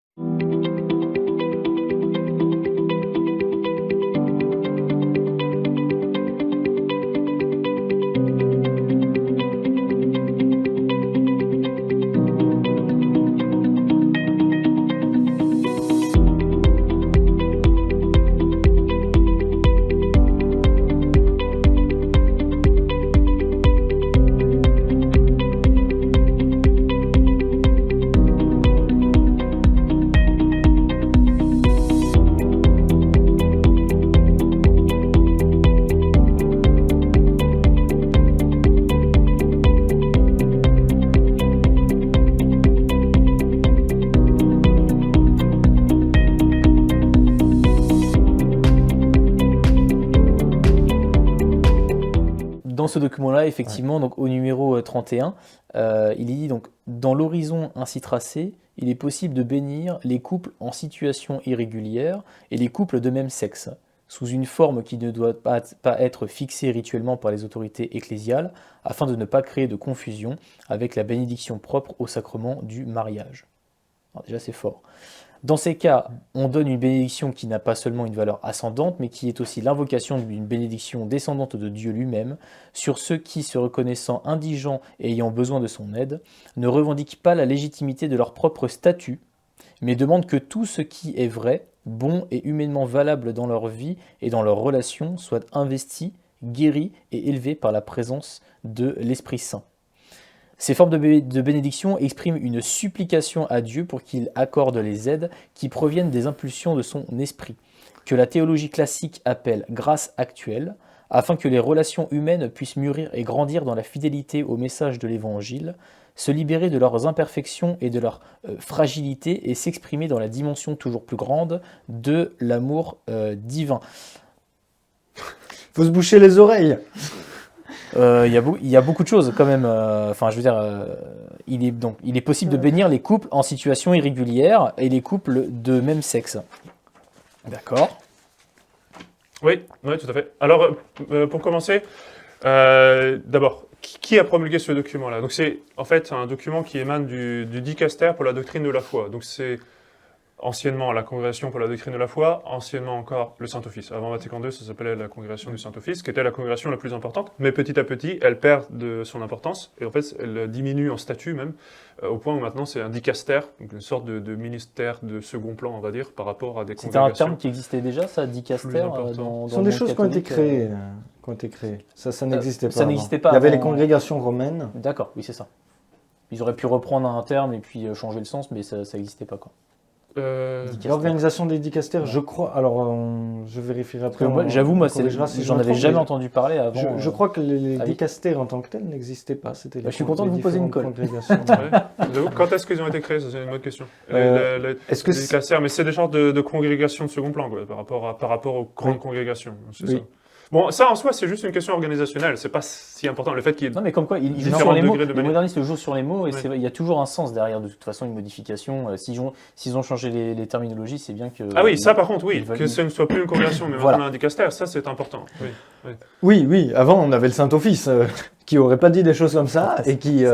Dans ce document-là, effectivement, donc, au numéro 31, il dit donc « Dans l'horizon ainsi tracé, il est possible de bénir les couples en situation irrégulière et les couples de même sexe. sous une forme qui ne doit pas être fixée rituellement par les autorités ecclésiales, afin de ne pas créer de confusion avec la bénédiction propre au sacrement du mariage. Alors déjà, c'est fort. Dans ces cas, on donne une bénédiction qui n'a pas seulement une valeur ascendante, mais qui est aussi l'invocation d'une bénédiction descendante de Dieu lui-même sur ceux qui, se reconnaissant indigents et ayant besoin de son aide, ne revendiquent pas la légitimité de leur propre statut, mais demandent que tout ce qui est vrai, bon et humainement valable dans leur vie et dans leurs relations soit investi, guéri et élevé par la présence de l'Esprit Saint. Ces formes de bénédiction expriment une supplication à Dieu pour qu'il accorde les aides qui proviennent des impulsions de son esprit, que la théologie classique appelle grâce actuelle, afin que les relations humaines puissent mûrir et grandir dans la fidélité au message de l'Évangile, se libérer de leurs imperfections et de leur fragilité et s'exprimer dans la dimension toujours plus grande de l'amour divin. Faut se boucher les oreilles. Il y a beaucoup de choses quand même. Enfin, je veux dire, il est possible de bénir les couples en situation irrégulière et les couples de même sexe. D'accord. Oui, tout à fait. Alors, pour commencer, d'abord, qui a promulgué ce document-là? Donc, c'est en fait un document qui émane du dicaster pour la doctrine de la foi. Donc, c'est anciennement la Congrégation pour la doctrine de la foi, anciennement encore le Saint-Office. Avant Vatican II, ça s'appelait la Congrégation du Saint-Office, qui était la congrégation la plus importante, mais petit à petit, elle perd de son importance, et en fait, elle diminue en statut même, au point où maintenant c'est un dicaster, donc une sorte de ministère de second plan, on va dire, par rapport à des C'était un congrégations. terme qui existait déjà, ça, dicaster dans Ce sont des choses qui ont été créées. Ça n'existait pas. Ça n'existait pas Il y avait les avant. congrégations romaines. D'accord, oui, c'est ça. Ils auraient pu reprendre un terme et puis changer le sens, mais ça n'existait pas, quoi. L'organisation des dicastères, je crois. Alors, je vérifierai après. Moi, j'avoue, moi, corrigera si je j'en me avais trompe, jamais mais entendu parler avant. Je crois que les allez. dicastères en tant que tels n'existaient pas. C'était Je suis content de les vous poser une différentes colle. congrégations. Ouais. J'avoue, quand est-ce qu'ils ont été créés? Ça, c'est une bonne question. Est-ce que Les dicastères, mais c'est des genres de congrégations de second plan, quoi, par rapport aux grandes Oui. congrégations. C'est Oui. ça. Bon, ça en soi, c'est juste une question organisationnelle. C'est pas si important. Le fait qu'il y ait Non, mais comme quoi, ils jouent différents sur les mots. degrés de Les manière. modernistes jouent sur les mots et Ouais. il y a toujours un sens derrière, de toute façon, une modification. S'ils ont changé les terminologies, c'est bien que. Ah oui, ça par contre, oui, ils veulent- que ce ne soit plus une congrégation, mais Voilà. maintenant un dicaster, ça c'est important. Oui. Oui, avant, on avait le Saint-Office qui aurait pas dit des choses comme ça et qui.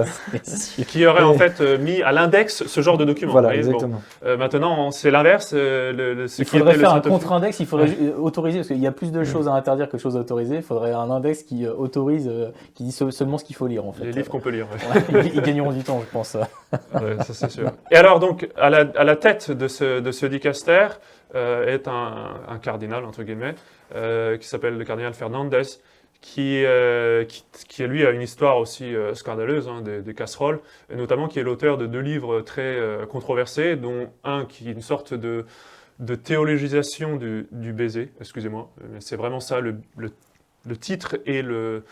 Qui aurait en Et- fait mis à l'index ce genre de document. Voilà, vous voyez. exactement. Bon, maintenant, c'est l'inverse. Ce Il qui faudrait était le faire un Saint-Office. contre-index, il faudrait autoriser, parce qu'il y a plus de choses à interdire que de choses à autoriser. Il faudrait un index qui autorise, qui dit seulement ce qu'il faut lire, en fait. Les livres qu'on peut lire. ouais. Ouais, ils gagneront du temps, je pense. Ouais, ça c'est sûr. Et alors donc, à la tête de ce dicaster est un cardinal, entre guillemets, qui s'appelle le cardinal Fernandez, qui lui a une histoire aussi scandaleuse, hein, des casseroles, et notamment qui est l'auteur de 2 livres très controversés, dont un qui est une sorte de théologisation du baiser, excusez-moi, mais c'est vraiment ça le titre et le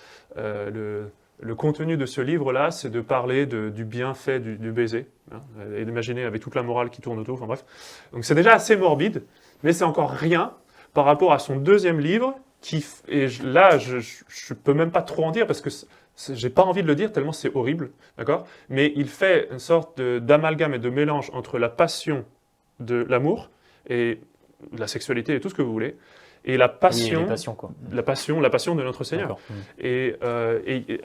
contenu de ce livre-là, c'est de parler du bienfait du baiser, hein, et d'imaginer avec toute la morale qui tourne autour, enfin bref. Donc c'est déjà assez morbide, mais c'est encore rien par rapport à son 2e livre, là, je peux même pas trop en dire, parce que j'ai pas envie de le dire, tellement c'est horrible, d'accord? Mais il fait une sorte d'amalgame et de mélange entre la passion de l'amour et la sexualité et tout ce que vous voulez, et la Oui, passion, les passions, quoi. la passion de notre Seigneur. D'accord. Et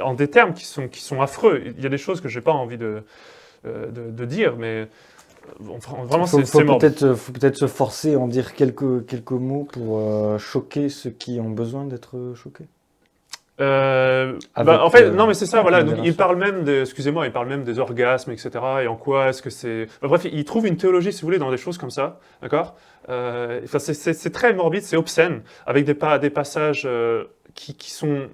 en des termes qui sont affreux. Il y a des choses que j'ai pas envie de dire, mais vraiment Faut c'est mort. faut peut-être se forcer à en dire quelques mots pour choquer ceux qui ont besoin d'être choqués. En fait, non, mais c'est ça, voilà. Donc, modération. il parle même des orgasmes, etc. Et en quoi est-ce que c'est. Bref, il trouve une théologie, si vous voulez, dans des choses comme ça, d'accord. Enfin, c'est très morbide, c'est obscène, avec des passages qui sont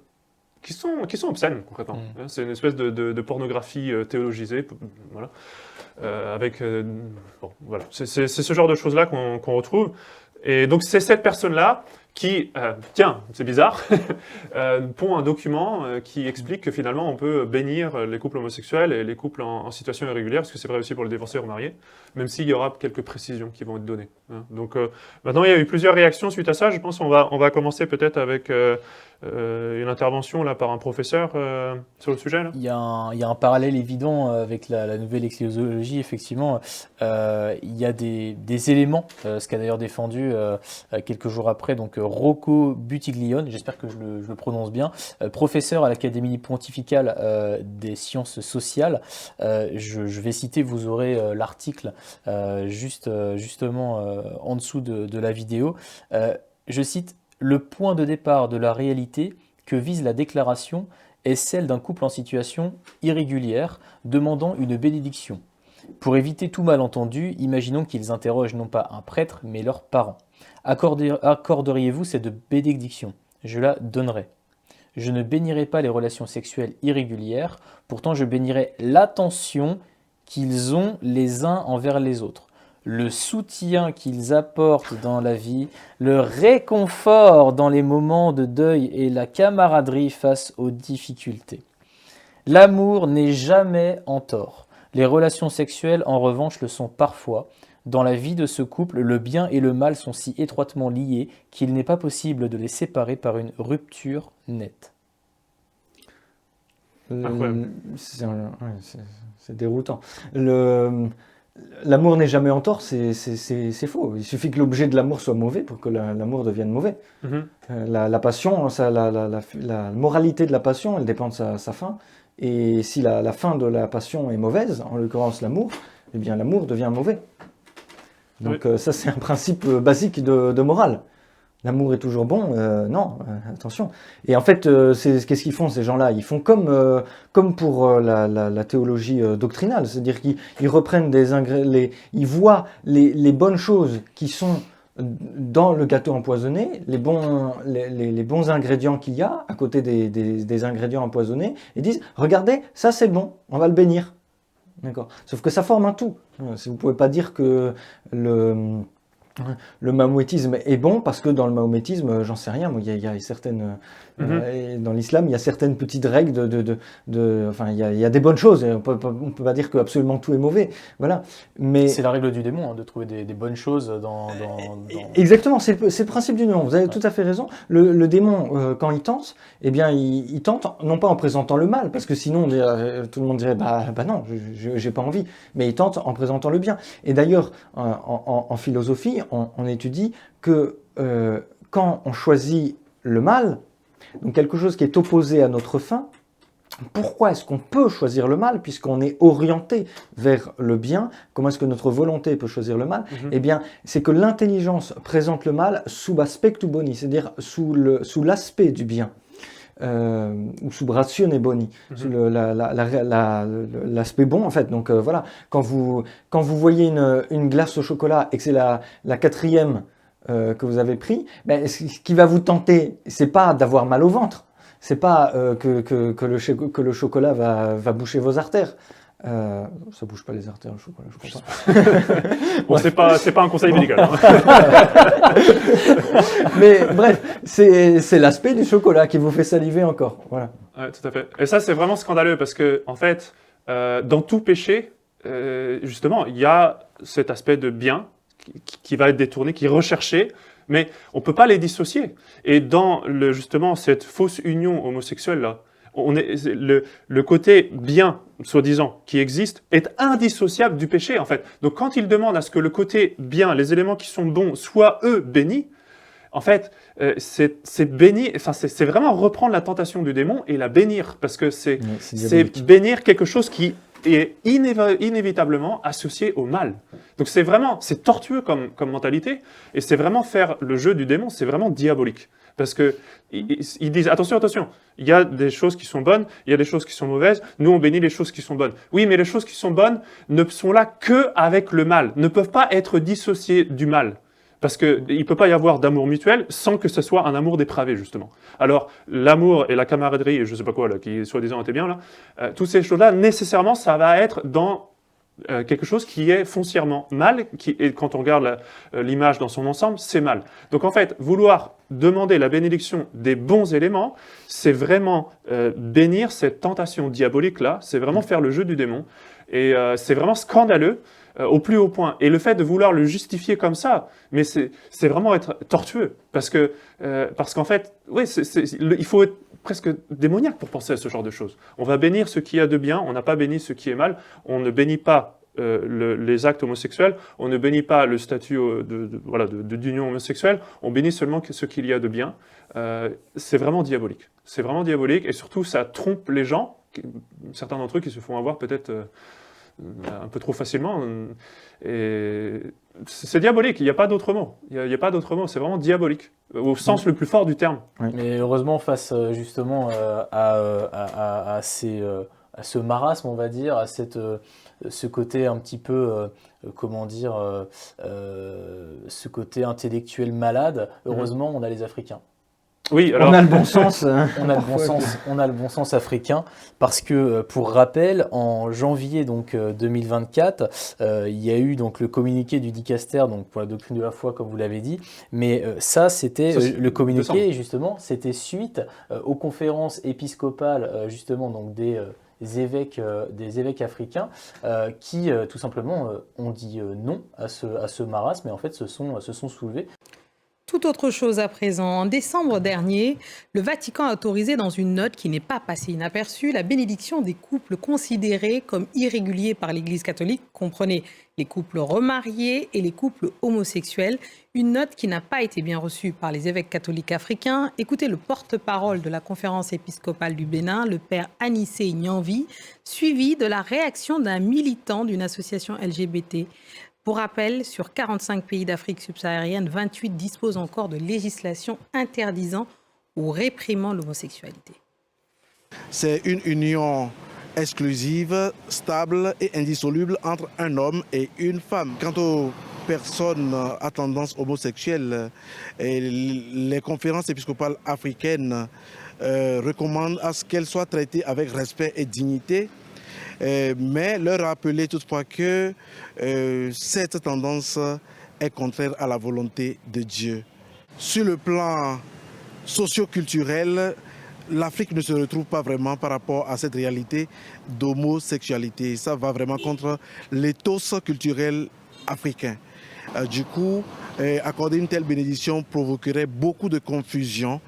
obscènes, concrètement. C'est une espèce de pornographie théologisée, voilà. Bon, voilà. C'est ce genre de choses-là qu'on retrouve. Et donc, c'est cette personne-là qui, tiens, c'est bizarre, pond un document qui explique que finalement on peut bénir les couples homosexuels et les couples en situation irrégulière, parce que c'est vrai aussi pour les divorcés remariés, même s'il y aura quelques précisions qui vont être données. Hein. Donc maintenant il y a eu plusieurs réactions suite à ça. Je pense qu'on va commencer peut-être avec une intervention là par un professeur sur le sujet. Là. Il y a un parallèle évident avec la nouvelle ecclésiologie, effectivement. Il y a des éléments, ce qu'a d'ailleurs défendu quelques jours après, donc Rocco Buttiglione, j'espère que je le prononce bien, professeur à l'Académie pontificale des sciences sociales. Je vais citer, vous aurez l'article justement en dessous de la vidéo. Je cite: « Le point de départ de la réalité que vise la déclaration est celle d'un couple en situation irrégulière demandant une bénédiction. Pour éviter tout malentendu, imaginons qu'ils interrogent non pas un prêtre, mais leurs parents. Accorderiez-vous cette bénédiction? Je la donnerai. Je ne bénirai pas les relations sexuelles irrégulières, pourtant je bénirai l'attention qu'ils ont les uns envers les autres, le soutien qu'ils apportent dans la vie, le réconfort dans les moments de deuil et la camaraderie face aux difficultés. L'amour n'est jamais en tort. Les relations sexuelles, en revanche, le sont parfois. Dans la vie de ce couple, le bien et le mal sont si étroitement liés qu'il n'est pas possible de les séparer par une rupture nette. » C'est déroutant. L'amour n'est jamais en tort, c'est faux. Il suffit que l'objet de l'amour soit mauvais pour que l'amour devienne mauvais. La passion, la moralité de la passion, elle dépend de sa fin. Et si la fin de la passion est mauvaise, en l'occurrence l'amour, eh bien l'amour devient mauvais. Donc ça c'est un principe basique de morale. L'amour est toujours bon, non, attention. Et en fait, qu'est-ce qu'ils font ces gens-là? Ils font comme pour la théologie doctrinale, c'est-à-dire qu'ils reprennent ils voient les bonnes choses qui sont dans le gâteau empoisonné, les bons ingrédients qu'il y a à côté des ingrédients empoisonnés, et disent « Regardez, ça c'est bon, on va le bénir. » D'accord. Sauf que ça forme un tout. Vous ne pouvez pas dire que le mahométisme est bon parce que dans le mahométisme, j'en sais rien, il y a certaines, dans l'islam, il y a certaines petites règles enfin, il y a des bonnes choses. On peut pas dire que absolument tout est mauvais, voilà. Mais c'est la règle du démon, hein, de trouver des bonnes choses dans... Exactement, c'est le principe du démon. Vous avez tout à fait raison. Le démon, quand il tente, eh bien, il tente non pas en présentant le mal, parce que sinon tout le monde dirait bah non, j'ai pas envie. Mais il tente en présentant le bien. Et d'ailleurs, en philosophie, on étudie que quand on choisit le mal, donc quelque chose qui est opposé à notre fin, pourquoi est-ce qu'on peut choisir le mal puisqu'on est orienté vers le bien? Comment est-ce que notre volonté peut choisir le mal? Eh bien, c'est que l'intelligence présente le mal sub aspectu boni, c'est-à-dire sous l'aspect du bien. Ou sub ratione boni, sous l'aspect bon en fait. Donc voilà, quand vous voyez une glace au chocolat et que c'est la quatrième que vous avez pris, ben, ce qui va vous tenter, c'est pas d'avoir mal au ventre, c'est pas que le chocolat va boucher vos artères. Ça bouge pas les artères, le chocolat, je crois pas. Bon, c'est pas un conseil médical. Mais bref, c'est l'aspect du chocolat qui vous fait saliver encore. Voilà. Ouais, tout à fait. Et ça, c'est vraiment scandaleux parce que, en fait, dans tout péché, justement, il y a cet aspect de bien qui va être détourné, qui est recherché, mais on ne peut pas les dissocier. Et dans justement cette fausse union homosexuelle-là, le côté bien, soi-disant, qui existe, est indissociable du péché, en fait. Donc quand il demande à ce que le côté bien, les éléments qui sont bons, soient, eux, bénis, en fait, c'est bénir, enfin, c'est vraiment reprendre la tentation du démon et la bénir, parce que c'est bénir quelque chose qui est inévitablement associé au mal. Donc c'est tortueux comme mentalité, et c'est vraiment faire le jeu du démon, c'est vraiment diabolique. Parce que ils disent, attention, il y a des choses qui sont bonnes, il y a des choses qui sont mauvaises, nous on bénit les choses qui sont bonnes. Oui, mais les choses qui sont bonnes ne sont là qu'avec le mal, ne peuvent pas être dissociées du mal. Parce qu'il ne peut pas y avoir d'amour mutuel sans que ce soit un amour dépravé, justement. Alors, l'amour et la camaraderie, et je ne sais pas quoi, là, qui soi-disant étaient bien, là, toutes ces choses-là, nécessairement, ça va être dans quelque chose qui est foncièrement mal, et quand on regarde l'image dans son ensemble, c'est mal. Donc en fait, vouloir demander la bénédiction des bons éléments, c'est vraiment bénir cette tentation diabolique-là, c'est vraiment faire le jeu du démon, et c'est vraiment scandaleux, au plus haut point. Et le fait de vouloir le justifier comme ça, mais c'est vraiment être tortueux. Parce qu'en fait, oui, il faut être presque démoniaque pour penser à ce genre de choses. On va bénir ce qui a de bien, on n'a pas béni ce qui est mal, on ne bénit pas les actes homosexuels, on ne bénit pas le statut d'union homosexuelle, on bénit seulement ce qu'il y a de bien. C'est vraiment diabolique. C'est vraiment diabolique, et surtout ça trompe les gens, certains d'entre eux qui se font avoir peut-être un peu trop facilement. Et c'est diabolique, il n'y a pas d'autre mot. Il n'y a pas d'autre mot, c'est vraiment diabolique, au sens le plus fort du terme. Mais heureusement, face justement à ce marasme, on va dire, à ce côté un petit peu, ce côté intellectuel malade, heureusement, on a les Africains. Oui, alors... On a le bon sens. On a le bon sens africain parce que, pour rappel, en janvier donc 2024, il y a eu donc le communiqué du dicaster donc pour la doctrine de la foi, comme vous l'avez dit. Mais ça, c'était le communiqué, justement, c'était suite aux conférences épiscopales justement donc des évêques africains qui tout simplement ont dit non à ce marasme et en fait se sont soulevés. Tout autre chose à présent. En décembre dernier, le Vatican a autorisé dans une note qui n'est pas passée inaperçue la bénédiction des couples considérés comme irréguliers par l'Église catholique, comprenez les couples remariés et les couples homosexuels. Une note qui n'a pas été bien reçue par les évêques catholiques africains. Écoutez le porte-parole de la conférence épiscopale du Bénin, le père Anissé Nyanvi, suivi de la réaction d'un militant d'une association LGBT. Pour rappel, sur 45 pays d'Afrique subsaharienne, 28 disposent encore de législation interdisant ou réprimant l'homosexualité. C'est une union exclusive, stable et indissoluble entre un homme et une femme. Quant aux personnes à tendance homosexuelle, les conférences épiscopales africaines recommandent à ce qu'elles soient traitées avec respect et dignité. Mais leur rappeler toutefois que cette tendance est contraire à la volonté de Dieu. Sur le plan socio-culturel, l'Afrique ne se retrouve pas vraiment par rapport à cette réalité d'homosexualité. Ça va vraiment contre l'éthos culturel africain. Du coup, accorder une telle bénédiction provoquerait beaucoup de confusion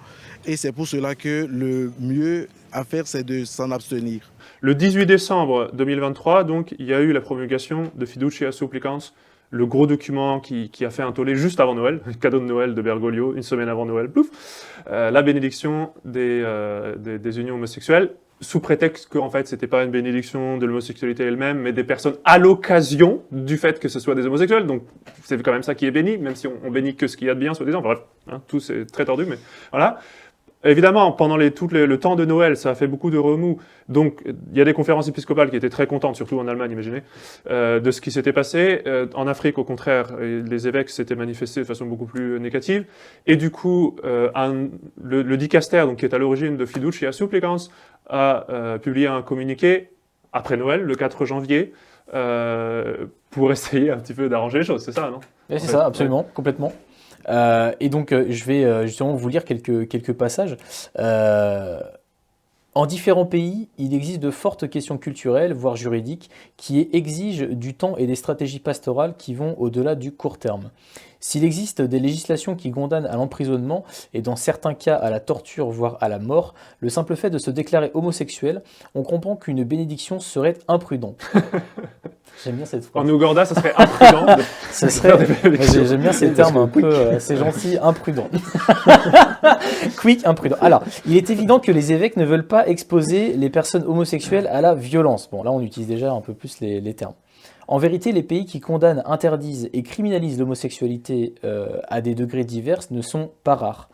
et c'est pour cela que le mieux à faire, c'est de s'en abstenir. Le 18 décembre 2023, donc, il y a eu la promulgation de Fiducia Supplicans, le gros document qui a fait un tollé juste avant Noël, le cadeau de Noël de Bergoglio, une semaine avant Noël, plouf, la bénédiction des unions homosexuelles, sous prétexte qu'en fait, c'était pas une bénédiction de l'homosexualité elle-même, mais des personnes à l'occasion du fait que ce soit des homosexuels. Donc, c'est quand même ça qui est béni, même si on bénit que ce qu'il y a de bien, soi-disant. Bref, hein, tout c'est très tordu, mais voilà. Évidemment, pendant le temps de Noël, ça a fait beaucoup de remous. Donc, il y a des conférences épiscopales qui étaient très contentes, surtout en Allemagne, imaginez, de ce qui s'était passé. En Afrique, au contraire, les évêques s'étaient manifestés de façon beaucoup plus négative. Et du coup, le dicaster, donc, qui est à l'origine de Fiducia Supplicans, a publié un communiqué après Noël, le 4 janvier, pour essayer un petit peu d'arranger les choses. C'est ça, non? Oui, c'est ça, absolument, complètement. Et donc, je vais justement vous lire quelques passages. En différents pays, il existe de fortes questions culturelles, voire juridiques, qui exigent du temps et des stratégies pastorales qui vont au-delà du court terme. S'il existe des législations qui condamnent à l'emprisonnement et dans certains cas à la torture, voire à la mort, le simple fait de se déclarer homosexuel, on comprend qu'une bénédiction serait imprudente. J'aime bien cette phrase. En Ouganda, ça serait imprudent. J'aime bien ces termes un peu, c'est gentil, imprudent. Quick, imprudent. Alors, il est évident que les évêques ne veulent pas exposer les personnes homosexuelles à la violence. Bon, là, on utilise déjà un peu plus les termes. En vérité, les pays qui condamnent, interdisent et criminalisent l'homosexualité à des degrés divers ne sont pas rares.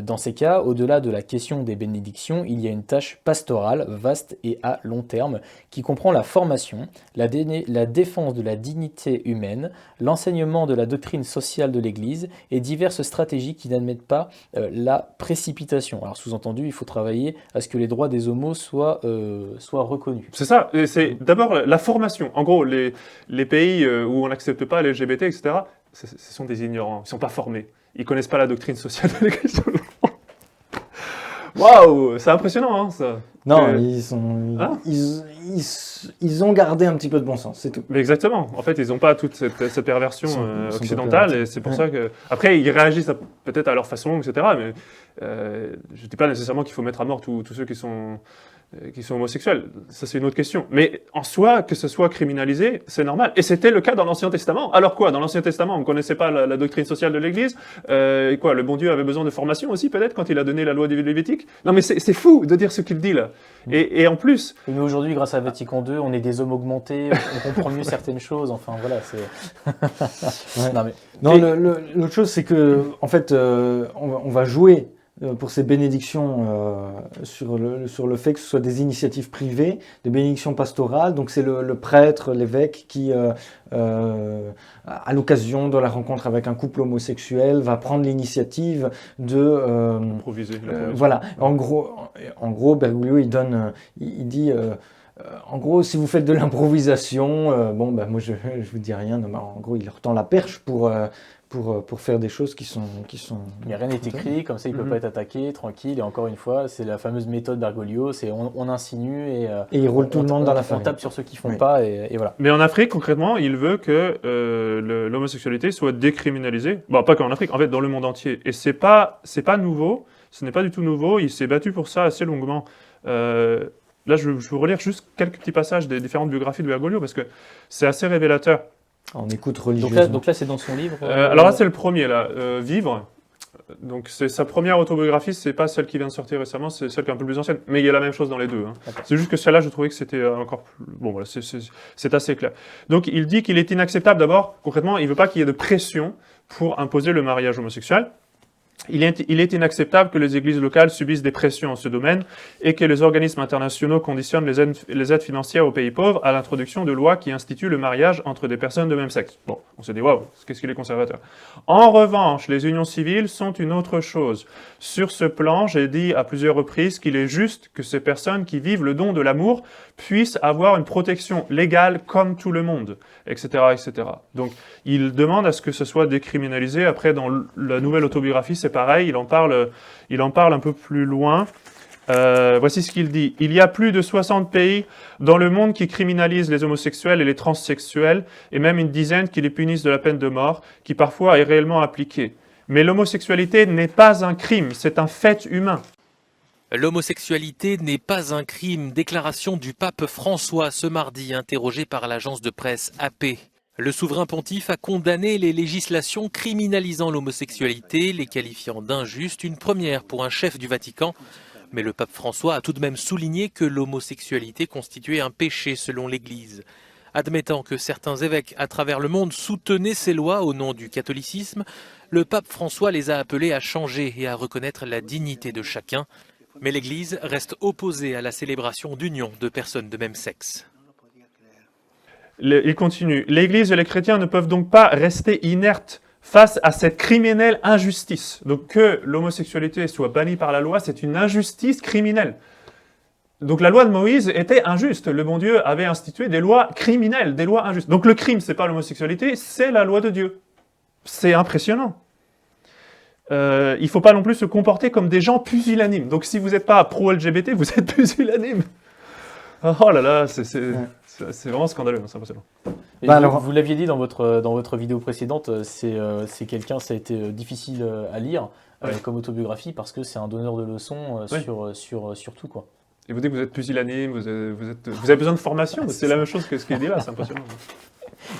Dans ces cas, au-delà de la question des bénédictions, il y a une tâche pastorale vaste et à long terme qui comprend la formation, la défense de la dignité humaine, l'enseignement de la doctrine sociale de l'Église et diverses stratégies qui n'admettent pas la précipitation. Alors sous-entendu, il faut travailler à ce que les droits des homos soient reconnus. C'est ça, c'est d'abord la formation. En gros, les pays où on n'accepte pas les LGBT, etc., ce sont des ignorants, ils ne sont pas formés. Ils ne connaissent pas la doctrine sociale de l'Église. Waouh, c'est impressionnant, hein, ça. Non, Ah. ils ont gardé un petit peu de bon sens, c'est tout. Mais exactement. En fait, ils n'ont pas toute cette perversion Ils sont pas occidentale, pervertis. et c'est pour Ouais. ça que... Après, ils réagissent peut-être à leur façon, etc. Mais je ne dis pas nécessairement qu'il faut mettre à mort tous ceux qui sont homosexuels. Ça, c'est une autre question. Mais en soi, que ce soit criminalisé, c'est normal. Et c'était le cas dans l'Ancien Testament. Alors quoi? Dans l'Ancien Testament, on ne connaissait pas la doctrine sociale de l'Église. Et quoi, le bon Dieu avait besoin de formation aussi, peut-être, quand il a donné la loi du Lévitique? Non, mais c'est fou de dire ce qu'il dit, là. Et en plus... Mais aujourd'hui, grâce à Vatican II, on est des hommes augmentés, on comprend mieux certaines choses. Enfin, voilà, c'est... Ouais. Non, mais... Non, l'autre chose, c'est que, en fait, on va jouer pour ces bénédictions sur le fait que ce soit des initiatives privées, des bénédictions pastorales. Donc, c'est le prêtre, l'évêque qui, à l'occasion de la rencontre avec un couple homosexuel, va prendre l'initiative de... improviser. Voilà. En gros, Bergoglio, il dit... en gros, si vous faites de l'improvisation, bon, ben moi je vous dis rien. Non, mais en gros, il leur tend la perche pour faire des choses qui sont. Il n'y a rien n'est écrit, comme ça il ne peut pas être attaqué, tranquille. Et encore une fois, c'est la fameuse méthode Bergoglio, c'est on insinue et il roule tout le monde dans la on farine. tape sur ceux qui ne font Oui. pas et voilà. Mais en Afrique, concrètement, il veut que l'homosexualité soit décriminalisée. Bon, pas qu'en Afrique, en fait, dans le monde entier. Et c'est pas nouveau, ce n'est pas du tout nouveau, il s'est battu pour ça assez longuement. Là, je vais vous relire juste quelques petits passages des différentes biographies de Bergoglio, parce que c'est assez révélateur. On écoute religieusement. Donc là c'est dans son livre. Alors là, c'est le premier, là, Vivre. Donc c'est sa première autobiographie, c'est pas celle qui vient de sortir récemment, c'est celle qui est un peu plus ancienne, mais il y a la même chose dans les deux. Hein. C'est juste que celle-là, je trouvais que c'était encore plus... Bon, voilà, c'est assez clair. Donc il dit qu'il est inacceptable, d'abord, concrètement, il veut pas qu'il y ait de pression pour imposer le mariage homosexuel. Il est inacceptable que les églises locales subissent des pressions en ce domaine et que les organismes internationaux conditionnent les aides financières aux pays pauvres à l'introduction de lois qui instituent le mariage entre des personnes de même sexe. Bon, on se dit, waouh, qu'est-ce qu'il est conservateur. En revanche, les unions civiles sont une autre chose. Sur ce plan, j'ai dit à plusieurs reprises qu'il est juste que ces personnes qui vivent le don de l'amour puissent avoir une protection légale comme tout le monde, etc., etc. Donc, il demande à ce que ce soit décriminalisé. Après, dans la nouvelle autobiographie, c'est pareil, il en parle un peu plus loin. Voici ce qu'il dit. Il y a plus de 60 pays dans le monde qui criminalisent les homosexuels et les transsexuels, et même une dizaine qui les punissent de la peine de mort, qui parfois est réellement appliquée. Mais l'homosexualité n'est pas un crime, c'est un fait humain. L'homosexualité n'est pas un crime. Déclaration du pape François ce mardi, interrogé par l'agence de presse AP. Le souverain pontife a condamné les législations criminalisant l'homosexualité, les qualifiant d'injustes, une première pour un chef du Vatican. Mais le pape François a tout de même souligné que l'homosexualité constituait un péché selon l'Église. Admettant que certains évêques à travers le monde soutenaient ces lois au nom du catholicisme, le pape François les a appelés à changer et à reconnaître la dignité de chacun. Mais l'Église reste opposée à la célébration d'unions de personnes de même sexe. Il continue. L'Église et les chrétiens ne peuvent donc pas rester inertes face à cette criminelle injustice. Donc que l'homosexualité soit bannie par la loi, c'est une injustice criminelle. Donc la loi de Moïse était injuste. Le bon Dieu avait institué des lois criminelles, des lois injustes. Donc le crime, c'est pas l'homosexualité, c'est la loi de Dieu. C'est impressionnant. Il ne faut pas non plus se comporter comme des gens pusillanimes. Donc si vous n'êtes pas pro-LGBT, vous êtes pusillanime. Oh là là, c'est vraiment scandaleux, c'est impressionnant. Et Bah vous alors- vous l'aviez dit dans votre vidéo précédente, c'est quelqu'un, ça a été difficile à lire Ouais. comme autobiographie parce que c'est un donneur de leçons Ouais. sur tout, quoi. Et vous dites que vous êtes pusillanime, vous avez besoin de formation, c'est la même chose que ce qu'il dit là, c'est impressionnant.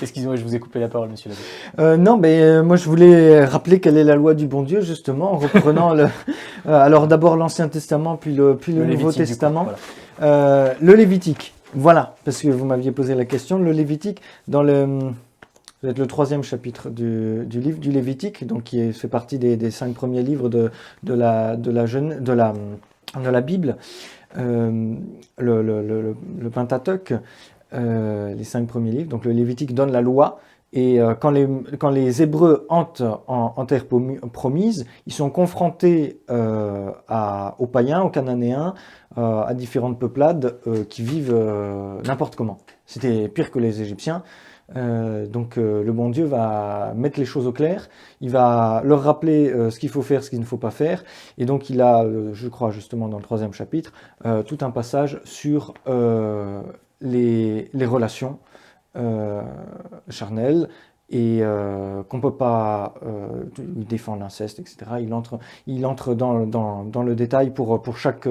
Excusez-moi, je vous ai coupé la parole, monsieur l'abbé. Non, mais moi je voulais rappeler quelle est la loi du bon Dieu, justement, en reprenant alors d'abord l'Ancien Testament, puis le Nouveau Lévitique, du coup, Testament. voilà. Le Lévitique, voilà, parce que vous m'aviez posé la question. Le Lévitique, dans le 3e chapitre du livre du Lévitique, donc qui fait partie des 5 premiers livres de la Bible, le Pentateuque, les 5 premiers livres. Donc le Lévitique donne la loi. Et quand les Hébreux entrent en terre promise, ils sont confrontés aux païens, aux Cananéens, à différentes peuplades qui vivent n'importe comment. C'était pire que les Égyptiens. Donc le bon Dieu va mettre les choses au clair, il va leur rappeler ce qu'il faut faire, ce qu'il ne faut pas faire, et donc il a, je crois justement dans le 3e chapitre, tout un passage sur les relations charnelles, et qu'on ne peut pas défendre l'inceste, etc. Il entre dans le détail pour chaque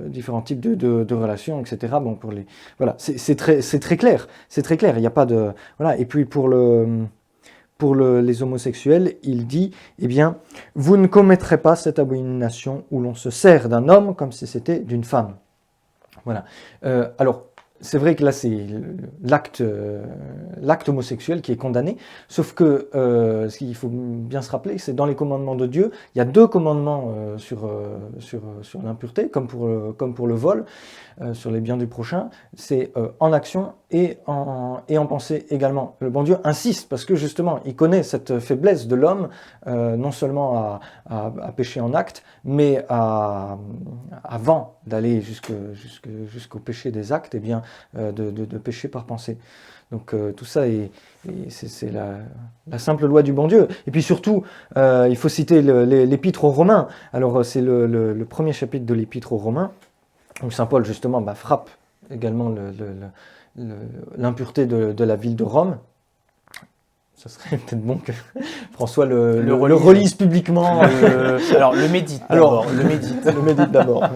différent type de relations, etc. Bon, voilà, c'est très clair, il n'y a pas de... Voilà. Et puis pour les homosexuels, il dit, eh bien, vous ne commettrez pas cette abomination où l'on se sert d'un homme comme si c'était d'une femme. Voilà. Alors, c'est vrai que là, c'est l'acte homosexuel qui est condamné, sauf que ce qu'il faut bien se rappeler, c'est dans les commandements de Dieu, il y a 2 commandements sur l'impureté, comme pour le vol, sur les biens du prochain, c'est en action et en pensée également. Le bon Dieu insiste, parce que justement, il connaît cette faiblesse de l'homme, non seulement à pécher en acte, mais avant d'aller jusqu'au péché des actes, eh bien, de pécher par pensée. Donc tout ça, c'est la simple loi du bon Dieu. Et puis surtout, il faut citer l'épître aux Romains. Alors c'est le 1er chapitre de l'épître aux Romains, où saint Paul justement frappe également l'impureté de la ville de Rome. Ça serait peut-être bon que François le relise publiquement. Alors, le médite d'abord. Le médite d'abord.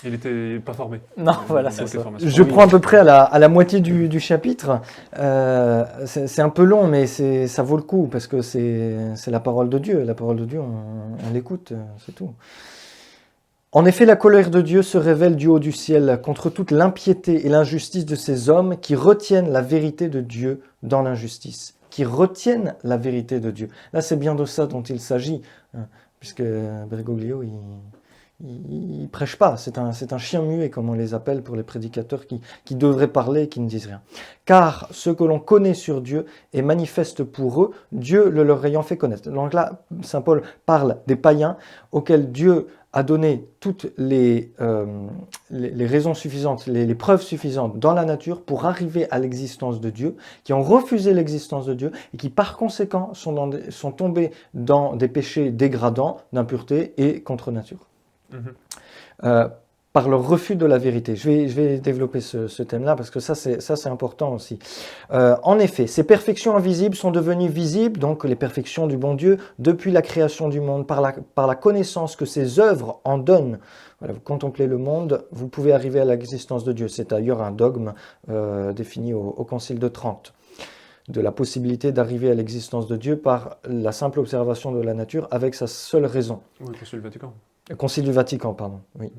Il n'était pas formé. Non, voilà, c'est ça. Je prends à peu près à la moitié du chapitre. C'est un peu long, mais ça vaut le coup, parce que c'est la parole de Dieu. La parole de Dieu, on l'écoute, c'est tout. En effet, la colère de Dieu se révèle du haut du ciel contre toute l'impiété et l'injustice de ces hommes qui retiennent la vérité de Dieu dans l'injustice. Qui retiennent la vérité de Dieu. Là, c'est bien de ça dont il s'agit, puisque Bergoglio, il prêche pas. C'est un chien muet, comme on les appelle pour les prédicateurs qui devraient parler et qui ne disent rien. Car ce que l'on connaît sur Dieu est manifeste pour eux, Dieu le leur ayant fait connaître. Donc là, saint Paul parle des païens auxquels Dieu a donné toutes les raisons suffisantes, les preuves suffisantes dans la nature pour arriver à l'existence de Dieu, qui ont refusé l'existence de Dieu et qui par conséquent sont tombés dans des péchés dégradants, d'impureté et contre nature. Par leur refus de la vérité. Je vais développer ce thème-là parce que ça c'est important aussi. En effet, ces perfections invisibles sont devenues visibles, donc les perfections du bon Dieu, depuis la création du monde, par la connaissance que ses œuvres en donnent. Voilà, vous contemplez le monde, vous pouvez arriver à l'existence de Dieu. C'est d'ailleurs un dogme défini au Concile de Trente, de la possibilité d'arriver à l'existence de Dieu par la simple observation de la nature avec sa seule raison. Oui, le Concile du Vatican. Le Concile du Vatican, pardon, oui.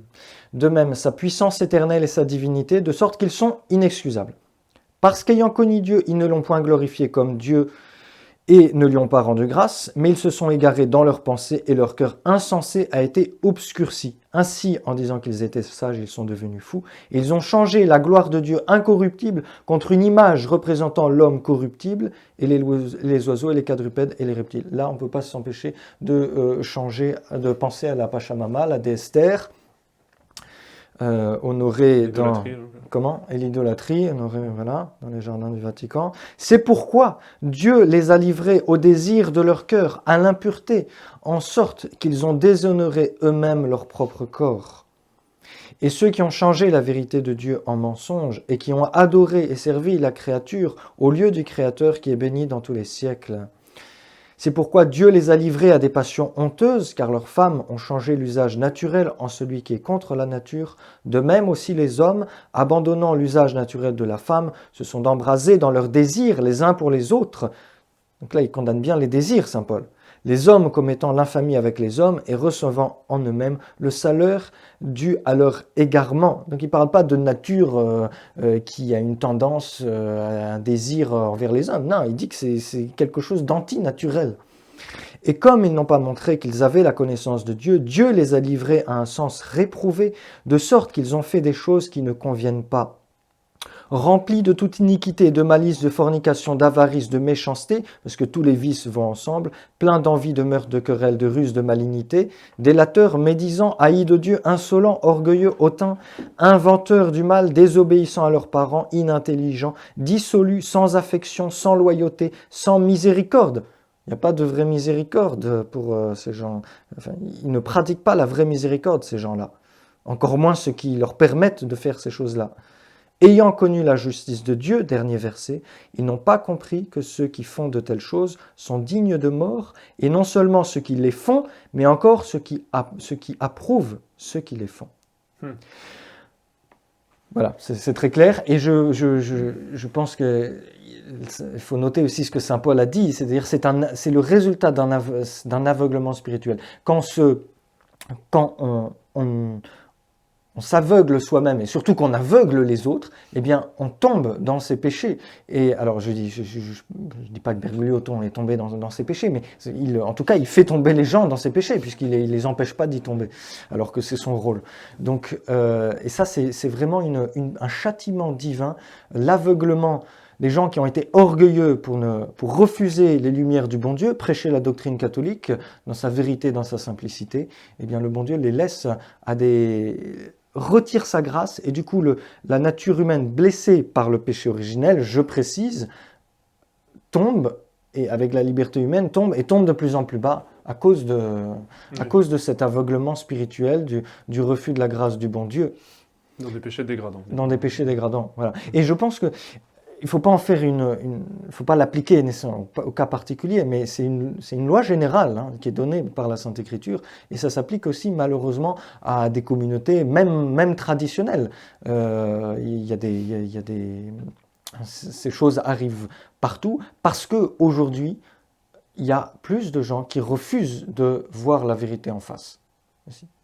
De même, sa puissance éternelle et sa divinité, de sorte qu'ils sont inexcusables. Parce qu'ayant connu Dieu, ils ne l'ont point glorifié comme Dieu et ne lui ont pas rendu grâce, mais ils se sont égarés dans leurs pensées et leur cœur insensé a été obscurci. Ainsi, en disant qu'ils étaient sages, ils sont devenus fous. Et ils ont changé la gloire de Dieu incorruptible contre une image représentant l'homme corruptible et les oiseaux et les quadrupèdes et les reptiles. Là, on ne peut pas s'empêcher de penser à la Pachamama, la déesse terre, honorée dans... Comment? Et l'idolâtrie, honorée, voilà, dans les jardins du Vatican. C'est pourquoi Dieu les a livrés au désir de leur cœur, à l'impureté, en sorte qu'ils ont déshonoré eux-mêmes leur propre corps. Et ceux qui ont changé la vérité de Dieu en mensonge et qui ont adoré et servi la créature au lieu du Créateur qui est béni dans tous les siècles. C'est pourquoi Dieu les a livrés à des passions honteuses, car leurs femmes ont changé l'usage naturel en celui qui est contre la nature. De même aussi les hommes, abandonnant l'usage naturel de la femme, se sont embrasés dans leurs désirs les uns pour les autres. Donc là, il condamne bien les désirs, saint Paul. Les hommes commettant l'infamie avec les hommes et recevant en eux-mêmes le salaire dû à leur égarement. Donc il ne parle pas de nature qui a une tendance, un désir envers les hommes. Non, il dit que c'est quelque chose d'antinaturel. Et comme ils n'ont pas montré qu'ils avaient la connaissance de Dieu, Dieu les a livrés à un sens réprouvé, de sorte qu'ils ont fait des choses qui ne conviennent pas. rempli de toute iniquité, de malice, de fornication, d'avarice, de méchanceté, parce que tous les vices vont ensemble, plein d'envie, de meurtre, de querelle, de ruse, de malignité, délateur, médisant, haï de Dieu, insolent, orgueilleux, hautain, inventeur du mal, désobéissant à leurs parents, inintelligent, dissolu, sans affection, sans loyauté, sans miséricorde. Il n'y a pas de vraie miséricorde pour ces gens. Enfin, ils ne pratiquent pas la vraie miséricorde, ces gens-là. Encore moins ceux qui leur permettent de faire ces choses-là. Ayant connu la justice de Dieu, dernier verset, ils n'ont pas compris que ceux qui font de telles choses sont dignes de mort, et non seulement ceux qui les font, mais encore ceux qui approuvent ceux qui les font. Voilà, c'est très clair. Et je pense qu'il faut noter aussi ce que saint Paul a dit, c'est-à-dire c'est le résultat d'un aveuglement spirituel. Quand on s'aveugle soi-même, et surtout qu'on aveugle les autres, eh bien, on tombe dans ces péchés. Et alors, je dis pas que Bergoglio est tombé dans ces péchés, mais en tout cas, il fait tomber les gens dans ces péchés, puisqu'il les empêche pas d'y tomber, alors que c'est son rôle. Donc, et ça, c'est vraiment un châtiment divin, l'aveuglement des gens qui ont été orgueilleux pour refuser les lumières du bon Dieu, prêcher la doctrine catholique dans sa vérité, dans sa simplicité. Eh bien, le bon Dieu les laisse retire sa grâce, et du coup la nature humaine blessée par le péché originel, je précise, tombe, et avec la liberté humaine, tombe de plus en plus bas à cause de cet aveuglement spirituel, du refus de la grâce du bon Dieu. Dans des péchés dégradants. Dans des péchés dégradants, voilà. Et je pense que il ne faut pas en faire faut pas l'appliquer au cas particulier, mais c'est une loi générale qui est donnée par la Sainte Écriture, et ça s'applique aussi malheureusement à des communautés, même traditionnelles. Ces choses arrivent partout, parce qu'aujourd'hui, il y a plus de gens qui refusent de voir la vérité en face,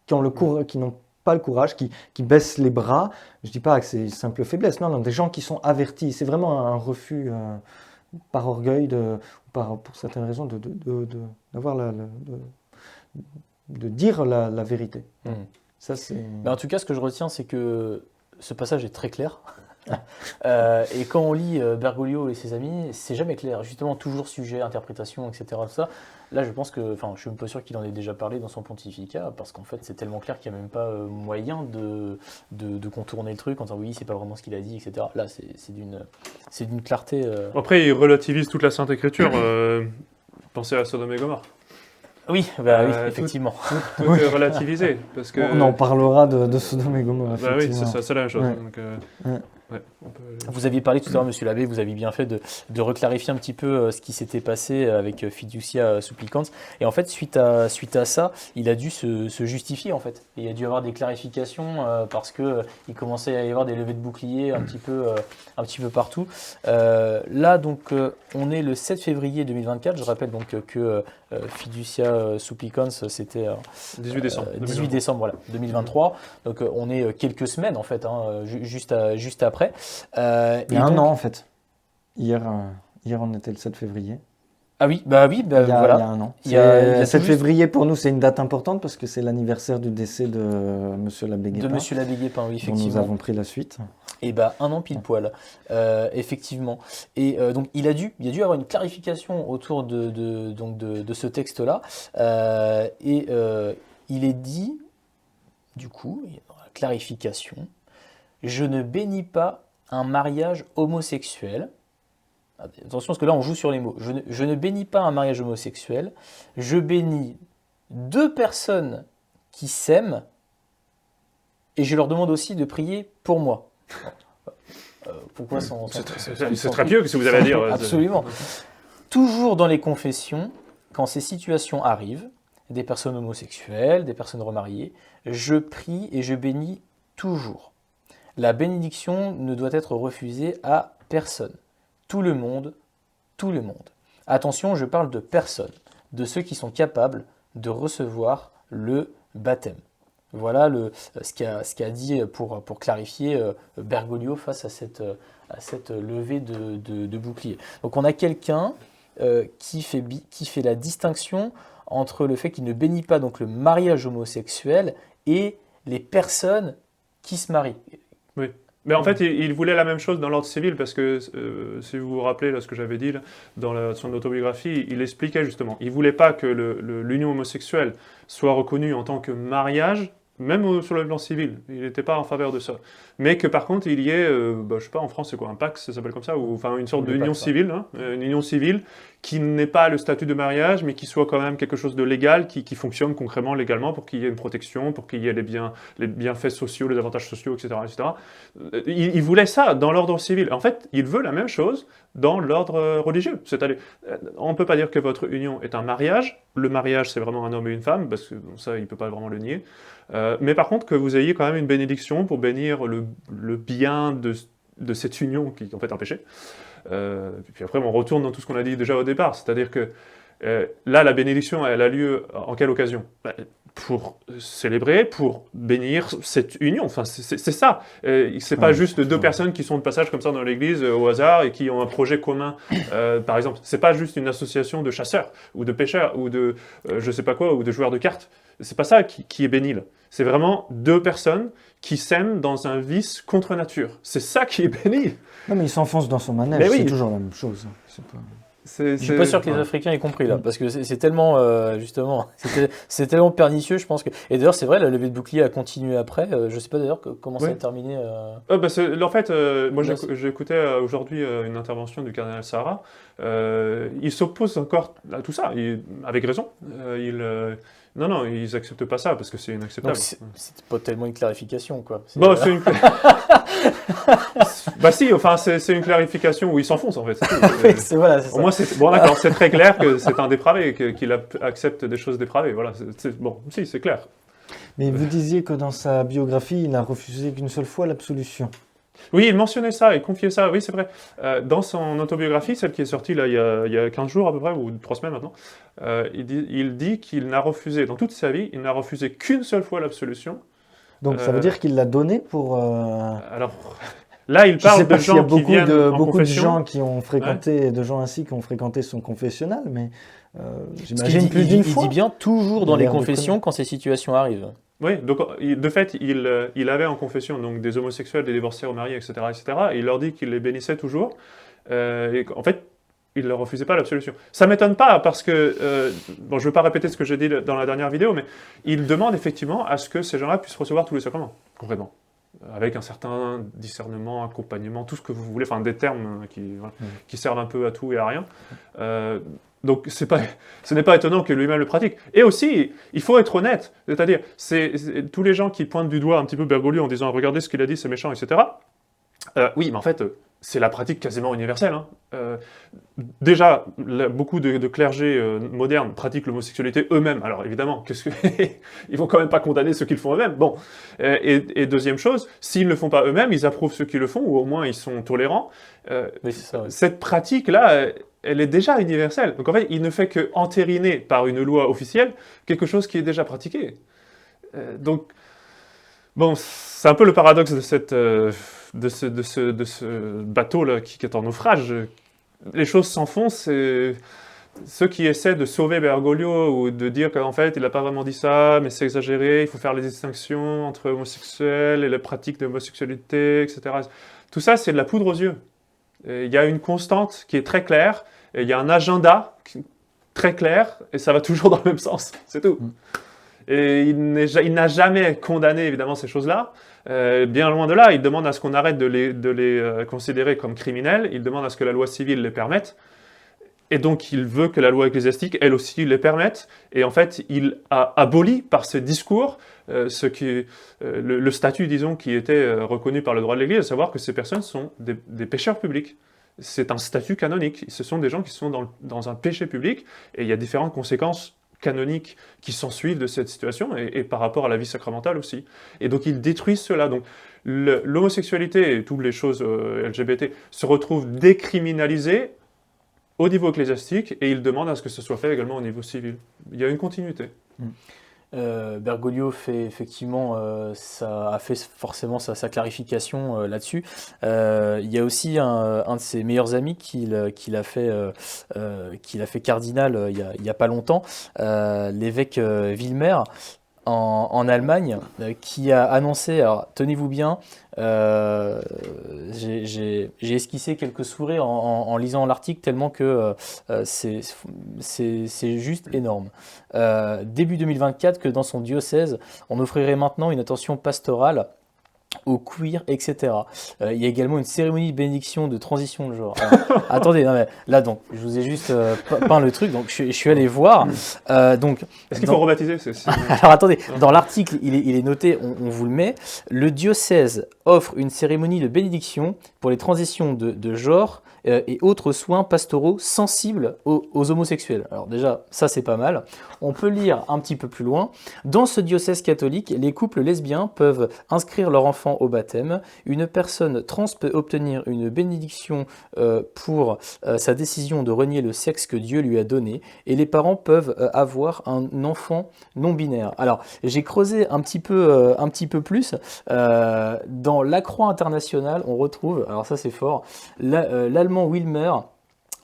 qui n'ont pas le courage, qui baissent les bras. Je ne dis pas que c'est simple faiblesse, non, des gens qui sont avertis. C'est vraiment un refus par orgueil, pour certaines raisons, de dire la vérité. Ça, Mais en tout cas, ce que je retiens, c'est que ce passage est très clair. Et quand on lit Bergoglio et ses amis, c'est jamais clair. Justement, toujours sujet, interprétation, etc. Tout ça. Là, je pense que, je suis même pas sûr qu'il en ait déjà parlé dans son pontificat, parce qu'en fait, c'est tellement clair qu'il n'y a même pas moyen de contourner le truc en disant oui, c'est pas vraiment ce qu'il a dit, etc. Là, c'est d'une clarté. Après, il relativise toute la Sainte Écriture. Pensez à Sodome et Gomorrhe. Oui, oui, effectivement. Tout est relativisé. Parce que... On en parlera de Sodome et Gomorrhe. Oui, c'est la même chose. Ouais. Donc, Vous aviez parlé tout à l'heure, monsieur l'abbé, vous aviez bien fait de reclarifier un petit peu ce qui s'était passé avec Fiducia Supplicans. Et en fait, suite à ça, il a dû se justifier, en fait. Et il a dû avoir des clarifications parce qu'il commençait à y avoir des levées de boucliers un petit peu partout. Là, donc, on est le 7 février 2024. Je rappelle donc que Fiducia Supplicans, c'était 18 décembre. 18 décembre, voilà, 2023. Donc, on est quelques semaines, en fait, juste après. Il y a un an en fait. Hier on était le 7 février. Ah oui, voilà. Il y a un an. Il y a 7 février pour nous, c'est une date importante parce que c'est l'anniversaire du décès de Monsieur l'abbé Guépin. De Monsieur l'abbé Guépin, oui, effectivement. Dont nous avons pris la suite. Et un an pile poil, effectivement. Et donc il a dû avoir une clarification autour de ce texte-là. Il est dit, du coup, clarification. Je ne bénis pas un mariage homosexuel. Attention, parce que là, on joue sur les mots. Je ne bénis pas un mariage homosexuel. Je bénis deux personnes qui s'aiment et je leur demande aussi de prier pour moi. Pourquoi c'est très pieux que ce que vous avez à dire. Absolument. Toujours dans les confessions, quand ces situations arrivent, des personnes homosexuelles, des personnes remariées, je prie et je bénis toujours. La bénédiction ne doit être refusée à personne. Tout le monde. Attention, je parle de personnes, de ceux qui sont capables de recevoir le baptême. Voilà ce qu'a dit pour clarifier Bergoglio face à cette levée de bouclier. Donc on a quelqu'un qui fait la distinction entre le fait qu'il ne bénit pas donc le mariage homosexuel et les personnes qui se marient. Oui. Mais en fait, il voulait la même chose dans l'ordre civil, parce que, si vous vous rappelez là, ce que j'avais dit là, dans son autobiographie, il expliquait justement, il voulait pas que l'union homosexuelle soit reconnue en tant que mariage, même sur le plan civil, il n'était pas en faveur de ça. Mais que par contre, il y ait, je sais pas, en France, c'est quoi, un pacte, ça s'appelle comme ça, ou enfin une sorte d'union civile, hein, une union civile qui n'ait pas le statut de mariage, mais qui soit quand même quelque chose de légal, qui fonctionne concrètement, légalement, pour qu'il y ait une protection, pour qu'il y ait les bienfaits sociaux, les avantages sociaux, etc. etc. Il voulait ça dans l'ordre civil. En fait, il veut la même chose dans l'ordre religieux. C'est-à-dire, on ne peut pas dire que votre union est un mariage. Le mariage, c'est vraiment un homme et une femme, parce que ça, il ne peut pas vraiment le nier. Mais par contre, que vous ayez quand même une bénédiction pour bénir le bien de cette union qui est en fait un péché. Puis après, on retourne dans tout ce qu'on a dit déjà au départ, c'est-à-dire que là, la bénédiction, elle a lieu en quelle occasion? Pour célébrer, pour bénir cette union. Enfin, c'est ça. C'est pas juste deux personnes qui sont de passage comme ça dans l'église au hasard et qui ont un projet commun, par exemple. C'est pas juste une association de chasseurs ou de pêcheurs ou de je sais pas quoi ou de joueurs de cartes. C'est pas ça qui est béni là. C'est vraiment deux personnes qui s'aiment dans un vice contre nature. C'est ça qui est béni. Non, mais il s'enfonce dans son manège, oui. c'est toujours la même chose. Je suis pas sûr que les Africains aient compris là, parce que c'est tellement, justement, c'est tellement pernicieux, je pense que... Et d'ailleurs, c'est vrai, la levée de bouclier a continué après, je sais pas d'ailleurs comment ça a terminé. En fait, moi j'ai écouté aujourd'hui une intervention du cardinal Sarah, il s'oppose encore à tout ça, avec raison. Non, ils acceptent pas ça, parce que c'est inacceptable. C'est pas tellement une clarification, quoi. Bon, c'est une... bah si, enfin, c'est une clarification où il s'enfonce, en fait. Voilà, c'est ça. Au moins, bon, d'accord, c'est très clair que c'est un dépravé, qu'il accepte des choses dépravées, voilà. Bon, si, c'est clair. Mais vous disiez que dans sa biographie, il n'a refusé qu'une seule fois l'absolution. Oui, il mentionnait ça, il confiait ça, oui, c'est vrai. Dans son autobiographie, celle qui est sortie là, il y a 15 jours à peu près, ou 3 semaines maintenant, il dit qu'il n'a refusé, dans toute sa vie, il n'a refusé qu'une seule fois l'absolution. Donc ça veut dire qu'il l'a donné pour... Alors, là, il parle de gens qui viennent en beaucoup de confession. gens qui ont fréquenté, de gens ainsi qui ont fréquenté son confessionnal, mais j'imagine plus d'une fois. Il dit bien toujours dans les confessions quand ces situations arrivent. Oui, donc de fait, il avait en confession donc, des homosexuels, des divorcés remariés, etc., etc., et il leur dit qu'il les bénissait toujours, et en fait, il ne leur refusait pas l'absolution. Ça ne m'étonne pas, parce que, je ne veux pas répéter ce que j'ai dit dans la dernière vidéo, mais il demande effectivement à ce que ces gens-là puissent recevoir tous les sacrements, concrètement, avec un certain discernement, accompagnement, tout ce que vous voulez, enfin des termes qui servent un peu à tout et à rien. Donc ce n'est pas étonnant que lui-même le pratique. Et aussi, il faut être honnête, c'est-à-dire, tous les gens qui pointent du doigt un petit peu Bergoglio en disant « regardez ce qu'il a dit, c'est méchant, etc. » Oui, mais en fait, c'est la pratique quasiment universelle. Hein. Déjà, beaucoup de clergés modernes pratiquent l'homosexualité eux-mêmes. Alors évidemment, ils vont quand même pas condamner ceux qui le font eux-mêmes. Bon. Et deuxième chose, s'ils ne le font pas eux-mêmes, ils approuvent ceux qui le font, ou au moins ils sont tolérants. Oui, c'est ça, ouais. Cette pratique-là, elle est déjà universelle. Donc en fait, il ne fait que entériner par une loi officielle quelque chose qui est déjà pratiqué. Donc, bon, c'est un peu le paradoxe de ce bateau-là qui est en naufrage. Les choses s'enfoncent et ceux qui essaient de sauver Bergoglio ou de dire qu'en fait, il n'a pas vraiment dit ça, mais c'est exagéré, il faut faire les distinctions entre homosexuels et les pratiques d'homosexualité, etc. Tout ça, c'est de la poudre aux yeux. Il y a une constante qui est très claire, et il y a un agenda très clair, et ça va toujours dans le même sens, c'est tout. Et il n'a jamais condamné, évidemment, ces choses-là. Bien loin de là, il demande à ce qu'on arrête de les considérer comme criminels, il demande à ce que la loi civile les permette, et donc il veut que la loi ecclésiastique, elle aussi, les permette, et en fait, il a aboli par ce discours le statut, disons, qui était reconnu par le droit de l'Église, à savoir que ces personnes sont des pécheurs publics. C'est un statut canonique. Ce sont des gens qui sont dans un péché public, et il y a différentes conséquences canoniques qui s'ensuivent de cette situation, et par rapport à la vie sacramentale aussi. Et donc ils détruisent cela. Donc l'homosexualité et toutes les choses LGBT se retrouvent décriminalisées au niveau ecclésiastique, et ils demandent à ce que ce soit fait également au niveau civil. Il y a une continuité. Bergoglio fait effectivement, a fait forcément sa clarification là-dessus. Il y a aussi un de ses meilleurs amis qu'il a fait cardinal il y a pas longtemps, l'évêque Villemer. en Allemagne qui a annoncé, alors tenez-vous bien, j'ai esquissé quelques sourires en lisant l'article tellement que c'est juste énorme. Début 2024, que dans son diocèse, on offrirait maintenant une attention pastorale au queer, etc. Il y a également une cérémonie de bénédiction de transition de genre. Alors, attendez, non, mais là donc, je vous ai juste peint le truc, donc je suis allé voir. Donc, est-ce qu'il faut rebaptiser Alors attendez, dans l'article, il est noté, on vous le met, le diocèse offre une cérémonie de bénédiction pour les transitions de genre et autres soins pastoraux sensibles aux homosexuels. Alors déjà, ça c'est pas mal. On peut lire un petit peu plus loin. Dans ce diocèse catholique, les couples lesbiens peuvent inscrire leur enfant au baptême. Une personne trans peut obtenir une bénédiction pour sa décision de renier le sexe que Dieu lui a donné. Et les parents peuvent avoir un enfant non binaire. Alors, j'ai creusé un petit peu plus. Dans la Croix internationale, on retrouve, alors ça c'est fort, l'allemand Wilmer,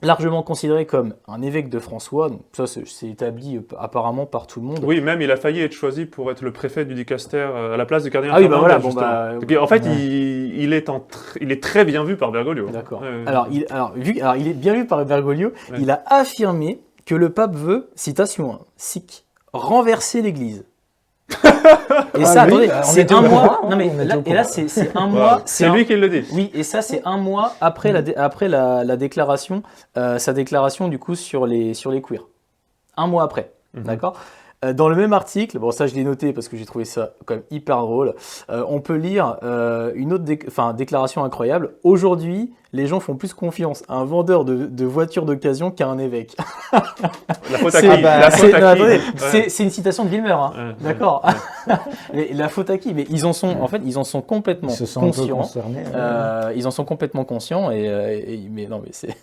largement considéré comme un évêque de François, donc ça c'est établi apparemment par tout le monde. Oui, même il a failli être choisi pour être le préfet du dicaster à la place du cardinal. Ah oui, bah voilà, bon bah... En fait, il est très bien vu par Bergoglio. D'accord. Alors, il est bien vu par Bergoglio, ouais. Il a affirmé que le pape veut, citation, hein, sic, renverser l'Église. Et ça, attendez, c'est un mois. Non mais là, c'est un mois. C'est lui qui le dit. Oui, et ça, c'est un mois après la déclaration, sa déclaration du coup sur les queers. Un mois après, d'accord. Dans le même article, bon ça je l'ai noté parce que j'ai trouvé ça quand même hyper drôle, on peut lire une autre déclaration incroyable. Aujourd'hui, les gens font plus confiance à un vendeur de voitures d'occasion qu'à un évêque. La faute à qui? C'est une citation de Wilmer, hein. D'accord. Ouais. La faute à qui? Mais ils en sont complètement conscients. Ils en sont complètement conscients mais non mais c'est...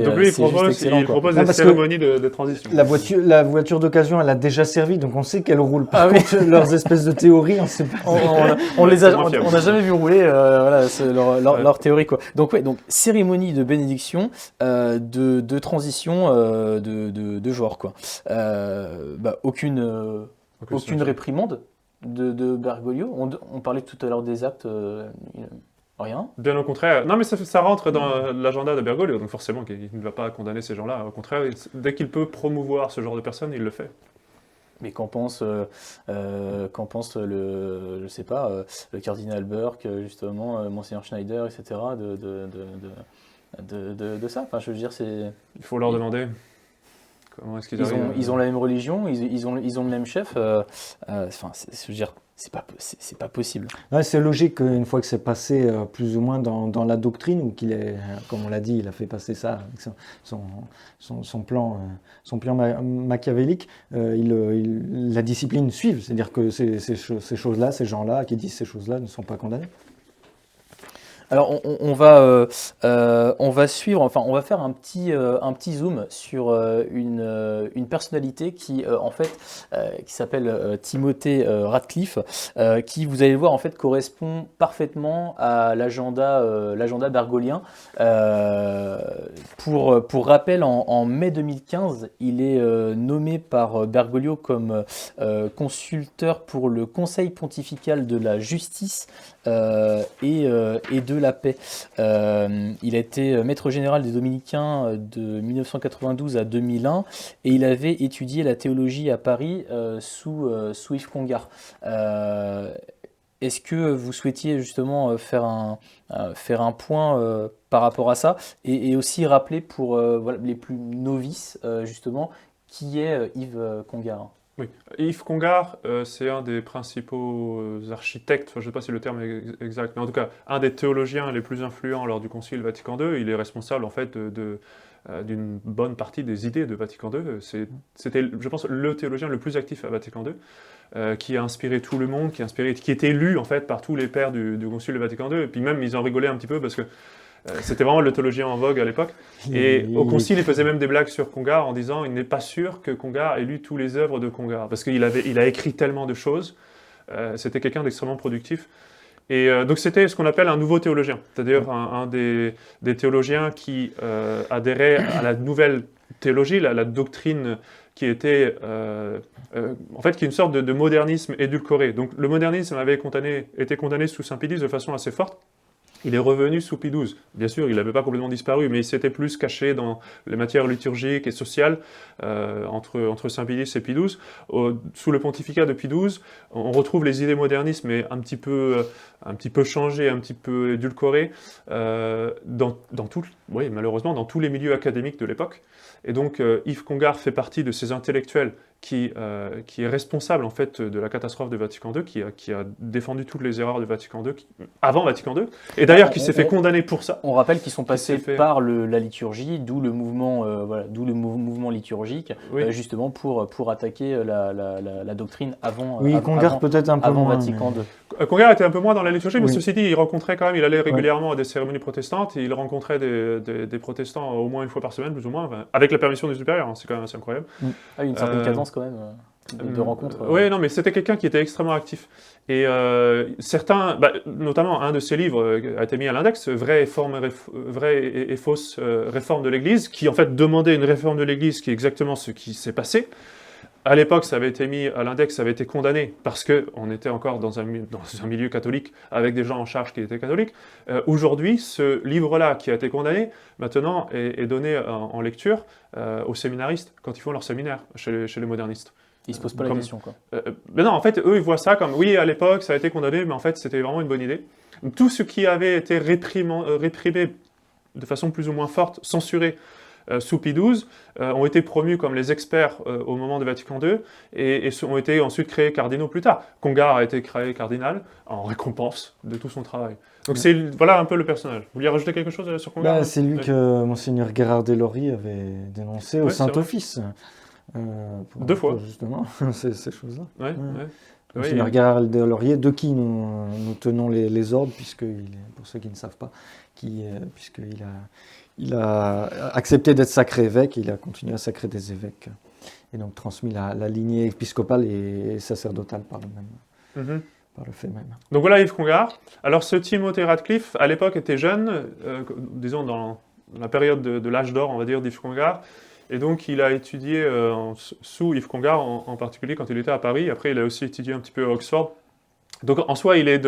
Donc lui, il propose des cérémonies de transition. La voiture d'occasion, elle a déjà servi, donc on sait qu'elle roule. Par contre, leurs espèces de théories, on sait pas. On n'a jamais vu rouler leur théorie, quoi. Donc ouais, donc cérémonie de bénédiction, de transition, de genre, quoi. Aucune réprimande de Bergoglio. On parlait tout à l'heure des actes. Rien. Bien au contraire. Non, mais ça rentre dans l'agenda de Bergoglio, donc forcément il ne va pas condamner ces gens-là. Au contraire, dès qu'il peut promouvoir ce genre de personnes, il le fait. Mais qu'en pense le cardinal Burke, justement, Monseigneur Schneider, etc. de ça. Enfin, je veux dire, c'est. Il faut leur demander. Comment est-ce qu'ils arrivent ils ont la même religion, ils ont le même chef. Je veux dire. C'est pas possible. Ouais, c'est logique qu'une fois que c'est passé plus ou moins dans la doctrine, ou qu'il est, comme on l'a dit, il a fait passer ça avec son plan machiavélique, la discipline suive. C'est-à-dire que ces choses-là, ces gens-là qui disent ces choses-là ne sont pas condamnés. Alors on va suivre, enfin on va faire un petit zoom sur une personnalité qui qui s'appelle Timothée Radcliffe, qui, vous allez le voir, en fait correspond parfaitement à l'agenda bergolien. Pour rappel, en mai 2015, il est nommé par Bergoglio comme consulteur pour le Conseil pontifical de la justice et de la paix. Il a été maître général des Dominicains de 1992 à 2001 et il avait étudié la théologie à Paris sous Yves Congar. Est-ce que vous souhaitiez justement faire un point par rapport à ça et aussi rappeler pour les plus novices justement qui est Yves Congar? Oui, Yves Congar, c'est un des principaux architectes, je ne sais pas si le terme est exact, mais en tout cas, un des théologiens les plus influents lors du Concile Vatican II. Il est responsable en fait d'une bonne partie des idées de Vatican II. C'était, je pense, le théologien le plus actif à Vatican II, qui a inspiré tout le monde, qui est élu en fait par tous les pères du Concile de Vatican II. Et puis même, ils en rigolaient un petit peu parce que c'était vraiment le théologien en vogue à l'époque. Et au Concile, il faisait même des blagues sur Congar en disant il n'est pas sûr que Congar ait lu toutes les œuvres de Congar, parce qu'il a écrit tellement de choses. C'était quelqu'un d'extrêmement productif. Et donc c'était ce qu'on appelle un nouveau théologien, c'est-à-dire un des théologiens qui adhérait à la nouvelle théologie, la doctrine qui était, en fait, qui est une sorte de modernisme édulcoré. Donc le modernisme avait été condamné sous Saint Pie X de façon assez forte. Il est revenu sous Pie XII. Bien sûr, il n'avait pas complètement disparu, mais il s'était plus caché dans les matières liturgiques et sociales entre Saint Pie X et Pie XII. Sous le pontificat de Pie XII, on retrouve les idées modernistes, mais un petit peu changées, un petit peu édulcorées, malheureusement, dans tous les milieux académiques de l'époque. Et donc, Yves Congar fait partie de ces intellectuels qui est responsable en fait de la catastrophe de Vatican II, qui a défendu toutes les erreurs de Vatican II avant Vatican II, et d'ailleurs qui s'est fait condamner pour ça. On rappelle qu'ils sont passés par la liturgie, d'où le mouvement, mouvement liturgique, oui. Justement pour attaquer la doctrine avant. Oui, Congar peut-être un peu avant moins. Vatican II. Congar était un peu moins dans la liturgie, mais Oui. ceci dit, il rencontrait quand même, il allait régulièrement à des cérémonies protestantes, et il rencontrait des protestants au moins une fois par semaine, plus ou moins, avec la permission des supérieurs, hein, c'est quand même assez incroyable. Ah, une certaine cadence quand même de rencontres. Oui, non, mais c'était quelqu'un qui était extrêmement actif. Et certains, notamment un de ses livres a été mis à l'index, Vraie et fausse réforme de l'Église, qui en fait demandait une réforme de l'Église qui est exactement ce qui s'est passé. À l'époque, ça avait été mis à l'index, ça avait été condamné parce qu'on était encore dans un milieu catholique avec des gens en charge qui étaient catholiques. Aujourd'hui, ce livre-là qui a été condamné, maintenant est donné en lecture aux séminaristes quand ils font leur séminaire chez les modernistes. Ils se posent pas la question, quoi. Mais non, en fait, eux, ils voient ça comme, oui, à l'époque, ça a été condamné, mais en fait, c'était vraiment une bonne idée. Donc, tout ce qui avait été réprimé de façon plus ou moins forte, censuré, sous Pie XII, ont été promus comme les experts au moment de Vatican II et ont été ensuite créés cardinaux plus tard. Congar a été créé cardinal en récompense de tout son travail. Donc voilà un peu le personnage. Vous vouliez rajouter quelque chose sur Congar? C'est lui que Monseigneur Gérard Deslauriers avait dénoncé au Saint-Office. 2 fois. Justement, ces choses-là. Ouais. Monseigneur Gérard Deslauriers, de qui nous tenons les ordres, pour ceux qui ne savent pas, puisqu'il a accepté d'être sacré évêque, il a continué à sacrer des évêques, et donc transmis la lignée épiscopale et sacerdotale par le fait même. Donc voilà Yves Congar. Alors ce Timothy Radcliffe, à l'époque, était jeune, disons dans la période de l'âge d'or, on va dire, d'Yves Congar, et donc il a étudié sous Yves Congar, en particulier quand il était à Paris. Après, il a aussi étudié un petit peu à Oxford. Donc en soi, il est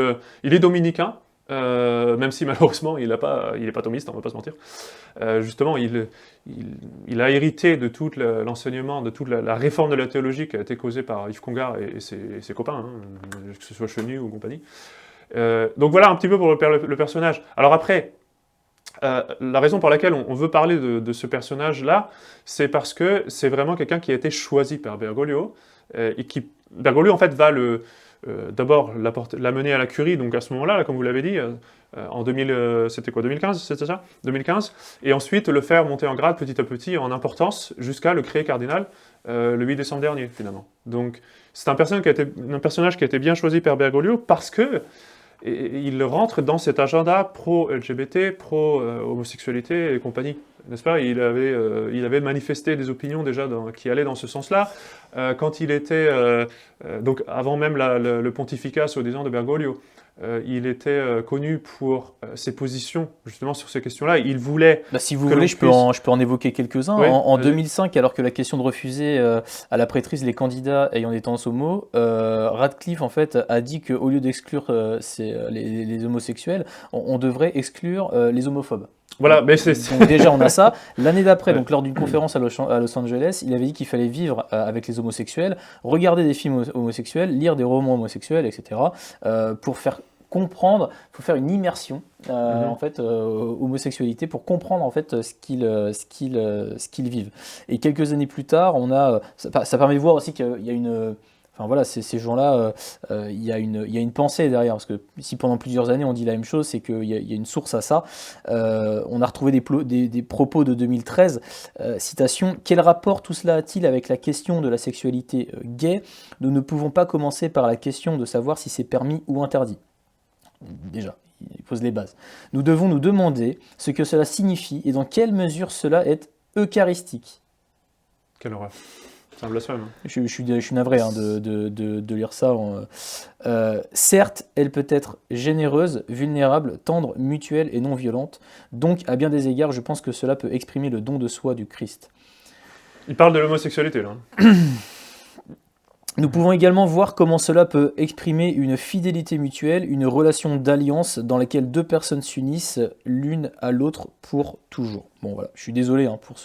dominicain, même si malheureusement il n'est pas thomiste, on ne va pas se mentir. Justement, il a hérité de tout l'enseignement, de toute la réforme de la théologie qui a été causée par Yves Congar et ses copains, que ce soit Chenu ou compagnie. Donc voilà un petit peu pour le personnage. Alors après, la raison pour laquelle on veut parler de ce personnage-là, c'est parce que c'est vraiment quelqu'un qui a été choisi par Bergoglio, et Bergoglio en fait va d'abord l'amener à la curie, donc à ce moment-là, comme vous l'avez dit, en 2015, c'était ça 2015, et ensuite le faire monter en grade petit à petit, en importance, jusqu'à le créer cardinal le 8 décembre dernier, finalement. Donc c'est un personnage qui a été bien choisi par Bergoglio parce que il rentre dans cet agenda pro-LGBT, pro-homosexualité et compagnie, n'est-ce pas? Il avait manifesté des opinions déjà qui allaient dans ce sens-là, quand il était, donc avant même le pontificat soi-disant de Bergoglio. Il était connu pour ses positions justement sur ces questions-là. Il voulait. Si vous voulez, je peux en évoquer quelques-uns. Oui, en 2005, alors que la question de refuser à la prêtrise les candidats ayant des tendances homo, Radcliffe en fait a dit qu'au lieu d'exclure les homosexuels, on devrait exclure les homophobes. Voilà, mais donc déjà on a ça. L'année d'après, donc lors d'une conférence à Los Angeles, il avait dit qu'il fallait vivre avec les homosexuels, regarder des films homosexuels, lire des romans homosexuels, etc. Pour faire comprendre, il faut faire une immersion en fait homosexualité pour comprendre en fait ce qu'ils vivent. Et quelques années plus tard, ça permet de voir aussi qu'il y a une Enfin voilà, ces gens-là, il y a une pensée derrière, parce que si pendant plusieurs années on dit la même chose, c'est qu'il y a une source à ça. On a retrouvé des propos de 2013, citation, « Quel rapport tout cela a-t-il avec la question de la sexualité gay? Nous ne pouvons pas commencer par la question de savoir si c'est permis ou interdit. » Déjà, il pose les bases. « Nous devons nous demander ce que cela signifie et dans quelle mesure cela est eucharistique. » Quelle horreur. C'est un blasphème. Je suis navré de lire ça. Certes, elle peut être généreuse, vulnérable, tendre, mutuelle et non violente. Donc, à bien des égards, je pense que cela peut exprimer le don de soi du Christ. Il parle de l'homosexualité, là. Nous pouvons également voir comment cela peut exprimer une fidélité mutuelle, une relation d'alliance dans laquelle deux personnes s'unissent l'une à l'autre pour toujours. Bon voilà, je suis désolé hein, pour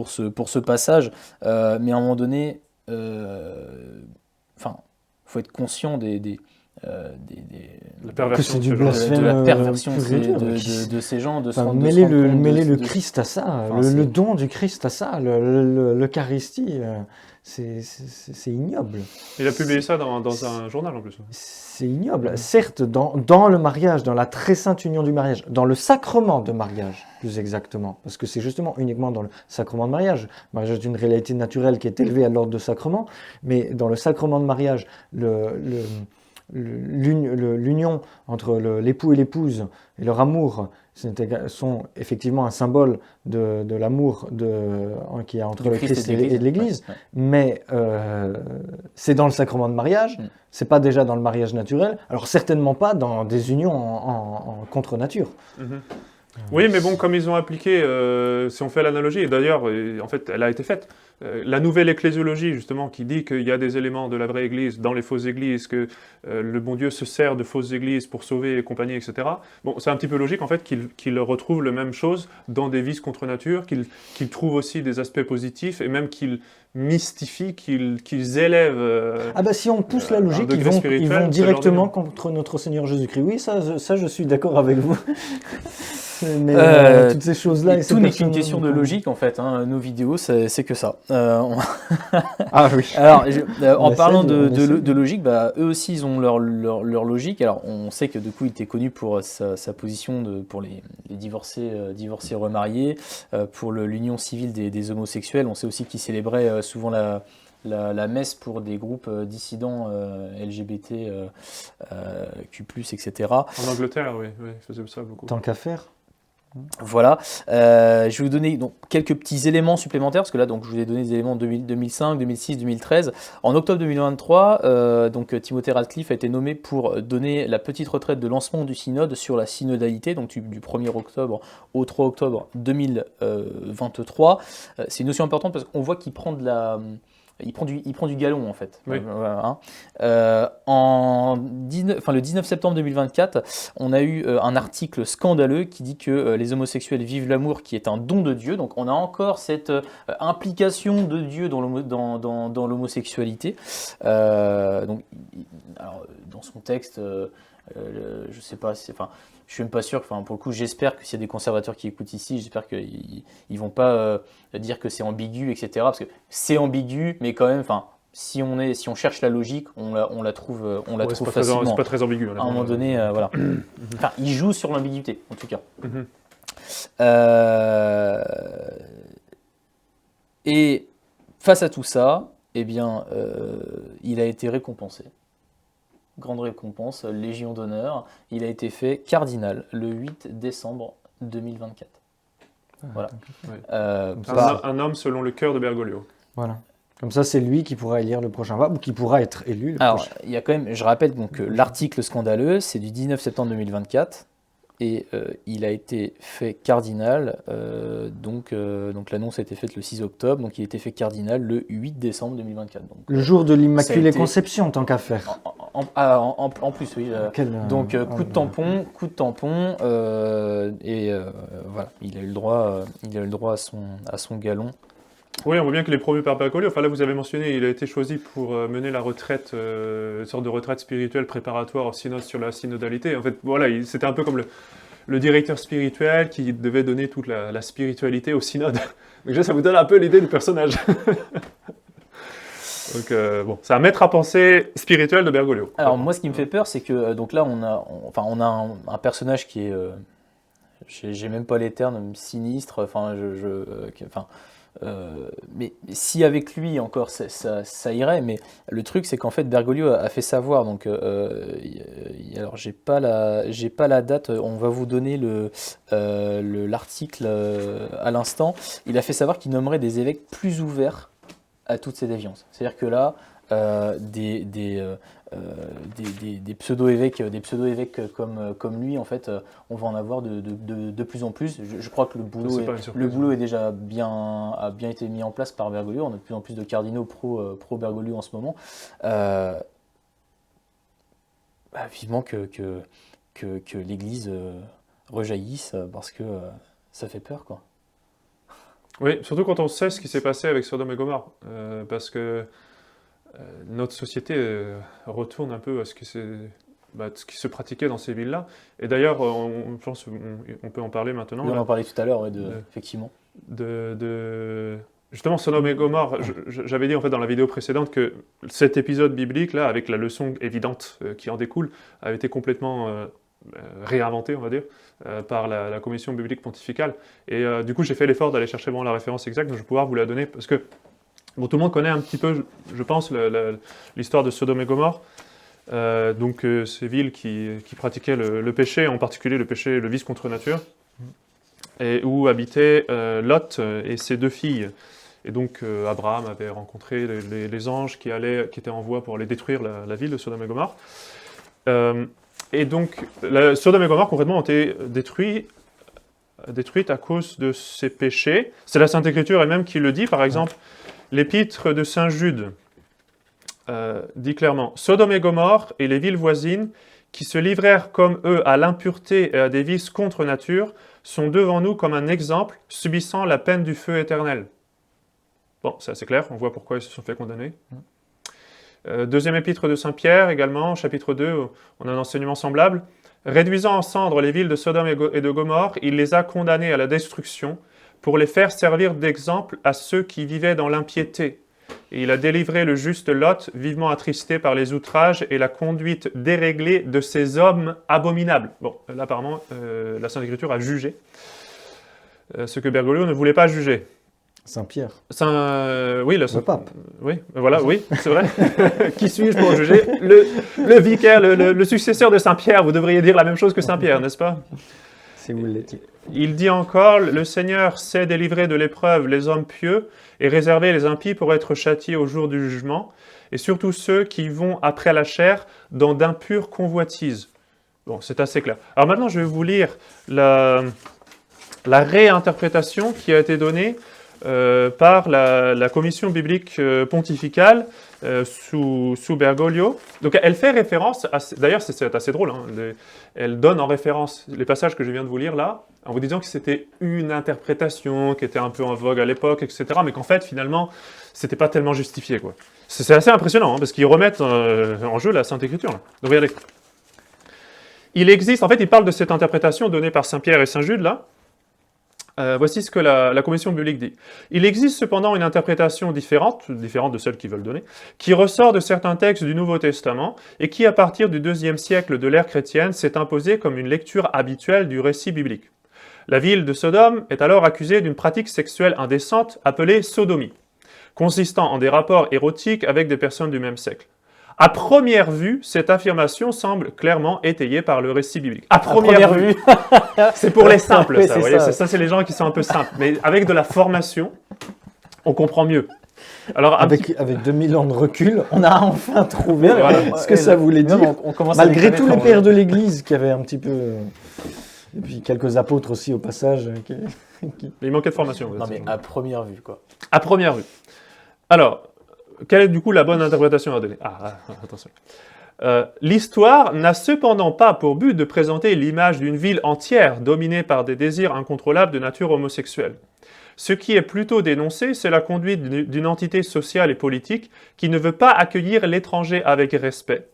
ce passage, mais à un moment donné, faut être conscient La perversion que c'est du de ce genre. blasphème, de la perversion pur et dur, de ces gens, de se Enfin, rendre mêler de se rendre compte mêler le de- Christ à ça, Enfin, le don du Christ à ça, l'Eucharistie, c'est ignoble. Il a publié ça dans un journal, en plus. C'est ignoble. Certes, dans le mariage, dans la très sainte union du mariage, dans le sacrement de mariage, plus exactement, parce que c'est justement uniquement dans le sacrement de mariage. Le mariage est une réalité naturelle qui est élevée à l'ordre de sacrement, mais dans le sacrement de mariage, l'union entre l'époux et l'épouse et leur amour sont effectivement un symbole de l'amour qu'il y a entre Du le Christ Christ et de et l'Église, ouais. mais c'est dans le sacrement de mariage, c'est pas déjà dans le mariage naturel, alors certainement pas dans des unions en contre-nature. Mhm. Oui, mais bon, comme ils ont appliqué, si on fait l'analogie, et d'ailleurs, en fait, elle a été faite, la nouvelle ecclésiologie, justement, qui dit qu'il y a des éléments de la vraie Église dans les fausses églises, que le bon Dieu se sert de fausses églises pour sauver et compagnie, etc. Bon, c'est un petit peu logique, en fait, qu'ils retrouvent la même chose dans des vices contre nature, qu'ils trouvent aussi des aspects positifs, et même qu'ils mystifient, qu'ils élèvent... Ah bah si on pousse la logique, un ils degré vont spirituel, c'est directement leur contre notre Seigneur Jésus-Christ. Oui, ça je suis d'accord avec vous. Mais toutes ces choses-là... Et et ces tout n'est qu'une personnes- question de logique en fait, hein. Nos vidéos c'est que ça. Ah oui. Alors, en On parlant essaie, on essaie. de logique, bah, eux aussi ils ont leur logique. Alors on sait que du coup il était connu pour sa position pour les divorcés remariés, pour l'union civile des homosexuels. On sait aussi qu'il célébrait souvent la messe pour des groupes dissidents LGBT, Q+, etc. En Angleterre, oui, ils faisaient ça beaucoup. Tant qu'à faire. Voilà, je vais vous donner donc, quelques petits éléments supplémentaires, parce que là donc, je vous ai donné des éléments 2005, 2006, 2013. En octobre 2023, Timothée Radcliffe a été nommé pour donner la petite retraite de lancement du synode sur la synodalité, donc du 1er octobre au 3 octobre 2023. C'est une notion importante parce qu'on voit qu'il prend il prend du galon en fait. Oui. Voilà, hein. Le 19 septembre 2024, on a eu un article scandaleux qui dit que les homosexuels vivent l'amour qui est un don de Dieu. Donc on a encore cette implication de Dieu dans l'homosexualité. Dans son texte, je sais pas, je suis même pas sûr, pour le coup j'espère que s'il y a des conservateurs qui écoutent ici, j'espère qu'ils vont pas dire que c'est ambigu, etc. Parce que c'est ambigu, mais quand même, si on cherche la logique, on la trouve facilement. C'est pas très ambigu. À un moment donné, voilà. Il joue sur l'ambiguïté, en tout cas. Mhm. Et face à tout ça, eh bien, il a été récompensé. Grande récompense, Légion d'honneur. Il a été fait cardinal le 8 décembre 2024. Voilà. Oui. Un homme selon le cœur de Bergoglio. Voilà. Comme ça, c'est lui qui pourra élire le prochain pape, ou qui pourra être élu le Alors, prochain. il y a quand même, je rappelle donc l'article scandaleux, c'est du 19 septembre 2024. Et il a été fait cardinal, donc l'annonce a été faite le 6 octobre, donc il a été fait cardinal le 8 décembre 2024. Donc, Le jour de l'Immaculée ça a été- Conception, tant qu'à faire. en plus, oui. Donc coup de tampon, voilà, il a eu le droit à son galon. Oui, on voit bien qu'il est promu par Bergoglio. Enfin, là, vous avez mentionné, il a été choisi pour mener la retraite, une sorte de retraite spirituelle préparatoire au synode sur la synodalité. En fait, voilà, c'était un peu comme le directeur spirituel qui devait donner toute la spiritualité au synode. Donc déjà, ça vous donne un peu l'idée du personnage. Donc, c'est un maître à penser spirituel de Bergoglio. Alors moi, ce qui me fait peur, c'est que donc là, on a un personnage qui est, j'ai même pas les termes, sinistre. Mais si avec lui encore ça irait, mais le truc c'est qu'en fait Bergoglio a fait savoir, donc alors j'ai pas la date, on va vous donner l'article à l'instant. Il a fait savoir qu'il nommerait des évêques plus ouverts à toutes ces déviances. C'est-à-dire que là, des pseudo-évêques comme lui, en fait, on va en avoir de plus en plus. Je crois que le boulot a bien été mis en place par Bergoglio. On a de plus en plus de cardinaux pro Bergoglio en ce moment. Vivement que l'Église rejaillisse, parce que ça fait peur, quoi. Oui, surtout quand on sait ce qui s'est passé avec Sodome et Gomorrhe, parce que notre société retourne un peu à ce qui se pratiquait dans ces villes-là. Et d'ailleurs, je pense qu'on peut en parler maintenant. Oui, on en parlait tout à l'heure, effectivement. Justement, Sodome et Gomorrhe, j'avais dit en fait dans la vidéo précédente que cet épisode biblique là, avec la leçon évidente qui en découle, avait été complètement réinventé, on va dire, par la commission biblique pontificale. Et du coup, j'ai fait l'effort d'aller chercher vraiment la référence exacte, donc je vais pouvoir vous la donner, parce que bon, tout le monde connaît un petit peu, je pense, l'histoire de Sodome et Gomorrhe. Donc ces villes qui pratiquaient le péché, en particulier le vice contre nature, et où habitaient Lot et ses 2 filles. Et donc Abraham avait rencontré les anges qui étaient en voie pour aller détruire la ville de Sodome et Gomorrhe. Et donc Sodome et Gomorrhe concrètement ont été détruites à cause de ces péchés. C'est la Sainte Écriture elle-même qui le dit. Par exemple, l'épître de Saint Jude dit clairement « Sodome et Gomorrhe et les villes voisines qui se livrèrent comme eux à l'impureté et à des vices contre nature sont devant nous comme un exemple subissant la peine du feu éternel. » Bon, c'est assez clair, on voit pourquoi ils se sont fait condamner. Deuxième épître de Saint Pierre également, chapitre 2, on a un enseignement semblable. Réduisant en cendres les villes de Sodome et de Gomorrhe, il les a condamnées à la destruction pour les faire servir d'exemple à ceux qui vivaient dans l'impiété. Et il a délivré le juste Lot, vivement attristé par les outrages et la conduite déréglée de ces hommes abominables. Bon, là apparemment, la Sainte Écriture a jugé ce que Bergoglio ne voulait pas juger. Saint-Pierre. Oui, le pape. Oui, voilà, oui, c'est vrai. Qui suis-je pour juger? Le vicaire, le successeur de Saint-Pierre, vous devriez dire la même chose que Saint-Pierre, n'est-ce pas? Si vous l'étiez. Il dit encore, le Seigneur sait délivrer de l'épreuve les hommes pieux et réserver les impies pour être châtiés au jour du jugement, et surtout ceux qui vont après la chair dans d'impures convoitises. Bon, c'est assez clair. Alors maintenant, je vais vous lire la réinterprétation qui a été donnée par la commission biblique pontificale sous Bergoglio. Donc elle fait référence, d'ailleurs c'est assez drôle, hein, elle donne en référence les passages que je viens de vous lire là, en vous disant que c'était une interprétation qui était un peu en vogue à l'époque, etc., mais qu'en fait finalement c'était pas tellement justifié, quoi. C'est assez impressionnant, hein, parce qu'ils remettent en jeu la Sainte Écriture. Là. Donc regardez. Il existe, en fait il parle de cette interprétation donnée par Saint Pierre et Saint Jude là. Voici ce que la commission biblique dit. Il existe cependant une interprétation différente de celle qu'ils veulent donner, qui ressort de certains textes du Nouveau Testament et qui, à partir du IIe siècle de l'ère chrétienne, s'est imposée comme une lecture habituelle du récit biblique. La ville de Sodome est alors accusée d'une pratique sexuelle indécente appelée sodomie, consistant en des rapports érotiques avec des personnes du même sexe. À première vue, cette affirmation semble clairement étayée par le récit biblique. À première vue. C'est pour les simples, oui, ça. Vous voyez, ça, c'est les gens qui sont un peu simples. Mais avec de la formation, on comprend mieux. Alors, avec 2000 ans de recul, on a enfin trouvé ce que ça voulait dire. Malgré tous les pères de l'Église qui avaient un petit peu... Et puis quelques apôtres aussi au passage. Il manquait de formation. Non mais à première vue, quoi. À première vue. Alors... Quelle est du coup la bonne interprétation à donner? Attention. L'histoire n'a cependant pas pour but de présenter l'image d'une ville entière dominée par des désirs incontrôlables de nature homosexuelle. Ce qui est plutôt dénoncé, c'est la conduite d'une entité sociale et politique qui ne veut pas accueillir l'étranger avec respect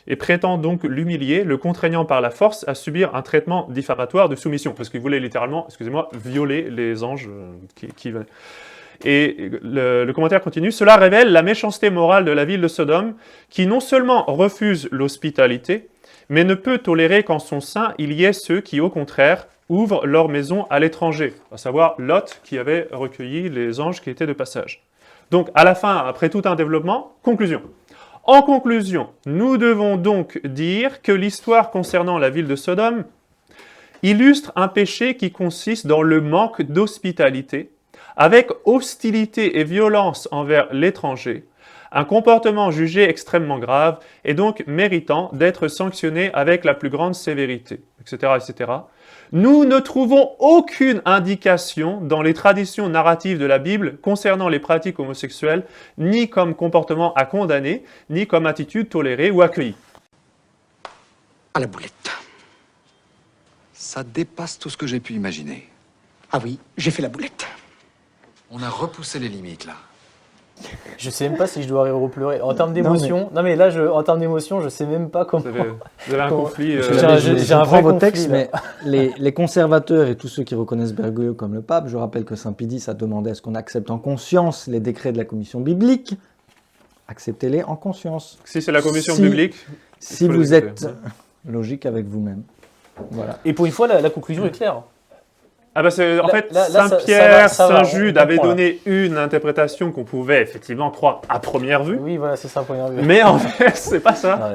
et prétend donc l'humilier, le contraignant par la force à subir un traitement diffamatoire de soumission, parce qu'il voulait littéralement, violer les anges qui venaient. Et le commentaire continue, cela révèle la méchanceté morale de la ville de Sodome, qui non seulement refuse l'hospitalité, mais ne peut tolérer qu'en son sein il y ait ceux qui, au contraire, ouvrent leur maison à l'étranger, à savoir Lot qui avait recueilli les anges qui étaient de passage. Donc, à la fin, après tout un développement, conclusion. En conclusion, nous devons donc dire que l'histoire concernant la ville de Sodome illustre un péché qui consiste dans le manque d'hospitalité, avec hostilité et violence envers l'étranger, Un comportement jugé extrêmement grave et donc méritant d'être sanctionné avec la plus grande sévérité, etc., etc. Nous ne trouvons aucune indication dans les traditions narratives de la Bible concernant les pratiques homosexuelles, ni comme comportement à condamner, ni comme attitude tolérée ou accueillie. À la boulette. Ça dépasse tout ce que j'ai pu imaginer. Ah oui, j'ai fait la boulette. On a repoussé les limites, là. Je sais même pas si je dois rire ou pleurer. En termes d'émotion, non mais là, en termes d'émotion, je sais même pas comment. Vous avez un conflit. J'ai un vrai texte, conflit, mais les conservateurs et tous ceux qui reconnaissent Bergoglio comme le pape, je rappelle que Saint Pie X a demandé à ce qu'on accepte en conscience les décrets de la commission biblique. Acceptez-les en conscience. Si c'est la commission biblique. Si vous êtes logique avec vous-même. Voilà. Et pour une fois, la conclusion est claire. Ah bah en fait, là, Saint-Pierre, Saint-Jude avaient comprend, donné une interprétation qu'on pouvait effectivement croire à première vue. Oui, voilà, c'est ça à première vue. Mais en fait, c'est pas ça.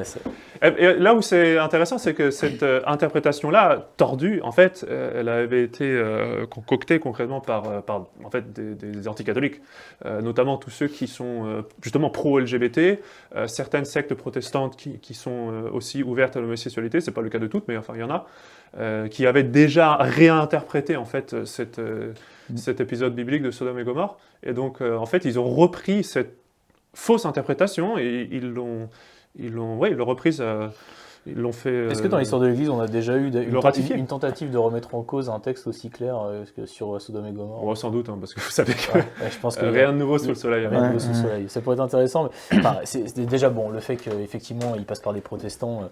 Ouais, et là où c'est intéressant, c'est que cette interprétation-là, tordue, en fait, elle avait été concoctée concrètement par en fait, des anticatholiques, notamment tous ceux qui sont justement pro-LGBT, certaines sectes protestantes qui sont aussi ouvertes à l'homosexualité, c'est pas le cas de toutes, mais enfin il y en a, qui avaient déjà réinterprété en fait cet épisode biblique de Sodome et Gomorrhe, et donc en fait ils ont repris cette fausse interprétation et ils l'ont reprise, ils l'ont fait... Est-ce que dans l'histoire de l'Église, on a déjà eu une tentative de remettre en cause un texte aussi clair que sur Sodome et Gomorrhe? Oh, sans doute, hein, parce que vous savez que je pense que rien de nouveau sous le soleil. Rien de nouveau sous le soleil. Ça pourrait être intéressant. Mais, c'est déjà bon, le fait qu'effectivement, il passe par des protestants...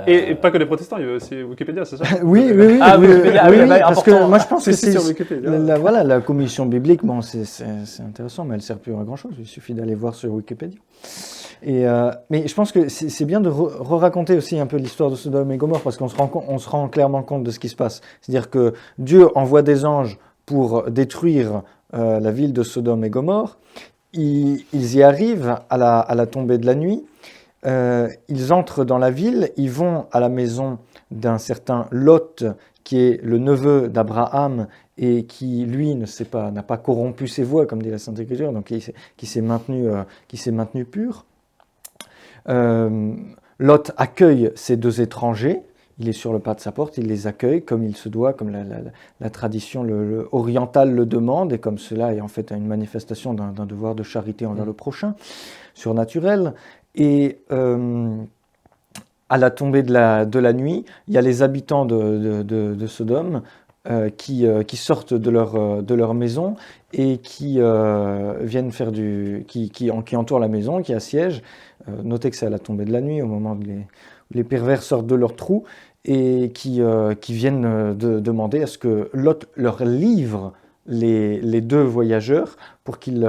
Et pas que des protestants, il y a aussi Wikipédia, c'est ça? Oui. Ah, Wikipédia, oui, parce que moi je pense que c'est sur Wikipédia. La commission biblique, bon, c'est intéressant, mais elle ne sert plus à grand-chose. Il suffit d'aller voir sur Wikipédia. Mais je pense que c'est bien de raconter aussi un peu l'histoire de Sodome et Gomorrhe parce qu'on se rend clairement compte de ce qui se passe. C'est-à-dire que Dieu envoie des anges pour détruire la ville de Sodome et Gomorrhe. Ils y arrivent à la tombée de la nuit. Ils entrent dans la ville, ils vont à la maison d'un certain Lot qui est le neveu d'Abraham et qui, lui, n'a pas corrompu ses voies, comme dit la Sainte Écriture, donc qui s'est maintenu pur. Lot accueille ces deux étrangers, il est sur le pas de sa porte, il les accueille comme il se doit, comme la tradition orientale le demande, et comme cela est en fait une manifestation d'un devoir de charité envers le prochain, surnaturel. Et à la tombée de la nuit, il y a les habitants de Sodome qui sortent de leur maison et qui viennent faire qui entourent la maison, qui assiègent. Notez que c'est à la tombée de la nuit, au moment où les pervers sortent de leur trou, et qui viennent demander à ce que Lot leur livre les deux voyageurs pour qu'ils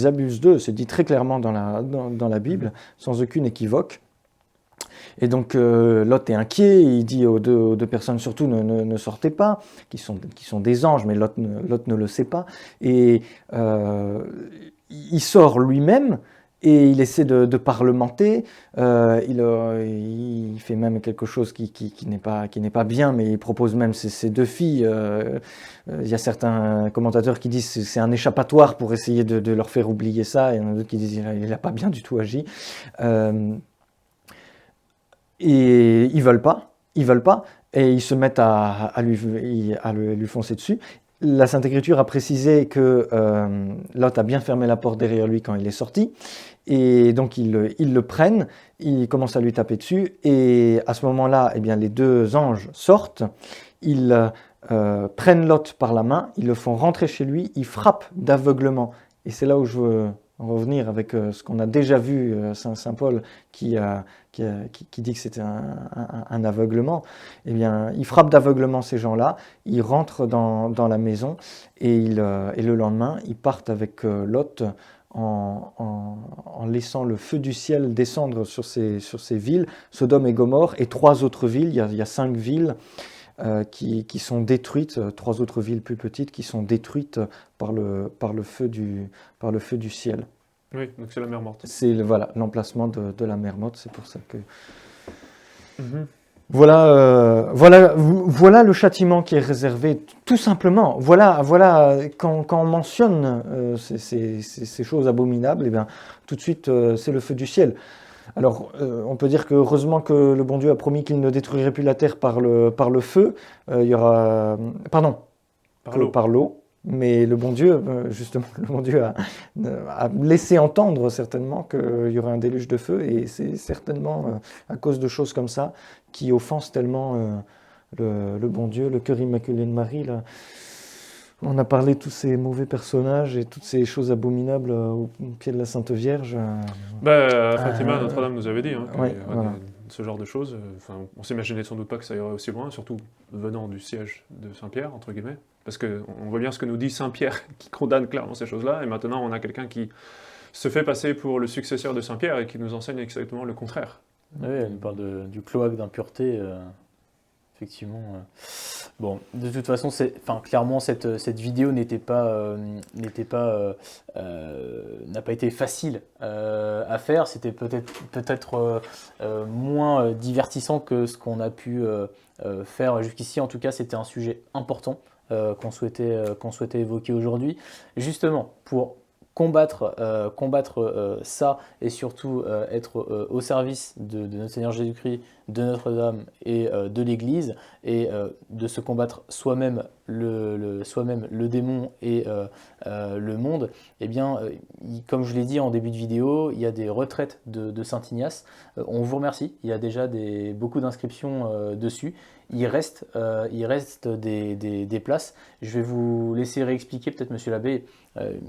abusent d'eux. C'est dit très clairement dans la Bible, sans aucune équivoque. Et donc Lot est inquiet, il dit aux deux personnes surtout ne sortez pas, qui sont des anges, mais Lot ne le sait pas. Et il sort lui-même et il essaie de parlementer. Il fait même quelque chose qui n'est pas bien, mais il propose même ses deux filles. Il y a certains commentateurs qui disent que c'est un échappatoire pour essayer de leur faire oublier ça. Il y en a d'autres qui disent qu'il n'a pas bien du tout agi. Et ils veulent pas, et ils se mettent à lui foncer dessus. La Sainte Écriture a précisé que Lot a bien fermé la porte derrière lui quand il est sorti, et donc ils le prennent, ils commencent à lui taper dessus, et à ce moment-là, eh bien, les deux anges sortent, ils prennent Lot par la main, ils le font rentrer chez lui, ils frappent d'aveuglement, et c'est là où je veux en revenir avec ce qu'on a déjà vu, Saint Paul qui dit que c'était un aveuglement. Eh bien, ils frappent d'aveuglement ces gens-là, ils rentrent dans la maison et le lendemain, ils partent avec Lot en laissant le feu du ciel descendre sur ces villes, Sodome et Gomorrhe, et 3 autres villes. Il y a 5 villes qui sont détruites, 3 autres villes plus petites qui sont détruites par le feu du ciel. Oui, donc c'est la mer morte. C'est l'emplacement de la mer morte, c'est pour ça que... Voilà le châtiment qui est réservé, tout simplement. Voilà, quand on mentionne ces choses abominables, eh bien, tout de suite, c'est le feu du ciel. Alors, on peut dire que heureusement que le bon Dieu a promis qu'il ne détruirait plus la terre par le feu. Il y aura, pardon, par l'eau. Mais le bon Dieu, justement, le bon Dieu a laissé entendre certainement qu'il y aurait un déluge de feu, et c'est certainement à cause de choses comme ça qui offensent tellement le bon Dieu, le cœur immaculé de Marie. Là. On a parlé de tous ces mauvais personnages et toutes ces choses abominables au pied de la Sainte Vierge. Fatima, Notre-Dame nous avait dit qu'il y aurait ce genre de choses. On s'imaginait sans doute pas que ça irait aussi loin, surtout venant du siège de Saint-Pierre, entre guillemets. Parce qu'on voit bien ce que nous dit Saint-Pierre, qui condamne clairement ces choses-là, et maintenant on a quelqu'un qui se fait passer pour le successeur de Saint-Pierre et qui nous enseigne exactement le contraire. Oui, elle parle du cloaque d'impureté, effectivement. Bon, de toute façon, clairement, cette vidéo n'a pas été facile à faire. C'était peut-être moins divertissant que ce qu'on a pu faire jusqu'ici. En tout cas, c'était un sujet important qu'on souhaitait évoquer aujourd'hui. Justement, pour combattre ça et surtout être au service de notre Seigneur Jésus-Christ, de Notre-Dame et de l'Église, et de se combattre soi-même le démon et le monde, eh bien, comme je l'ai dit en début de vidéo, il y a des retraites de Saint-Ignace. On vous remercie, il y a déjà beaucoup d'inscriptions dessus. Il reste des places. Je vais vous laisser réexpliquer, peut-être, monsieur l'abbé,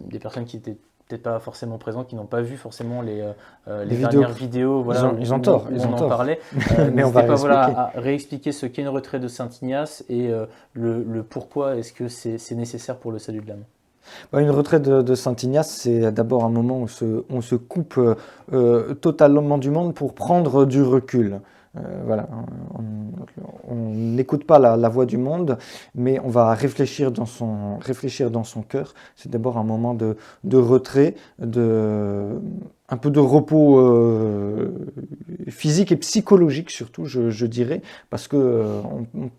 des personnes qui étaient peut-être pas forcément présentes, qui n'ont pas vu forcément les dernières vidéos. Voilà, ils ont tort. On en parlait. Mais on va à réexpliquer ce qu'est une retraite de Saint-Ignace et le pourquoi est-ce que c'est nécessaire pour le salut de l'âme. Une retraite de Saint-Ignace, c'est d'abord un moment où on se coupe totalement du monde pour prendre du recul. Voilà, on n'écoute pas la voix du monde, mais on va réfléchir dans son cœur. C'est d'abord un moment de retrait, un peu de repos physique et psychologique surtout, je dirais, parce que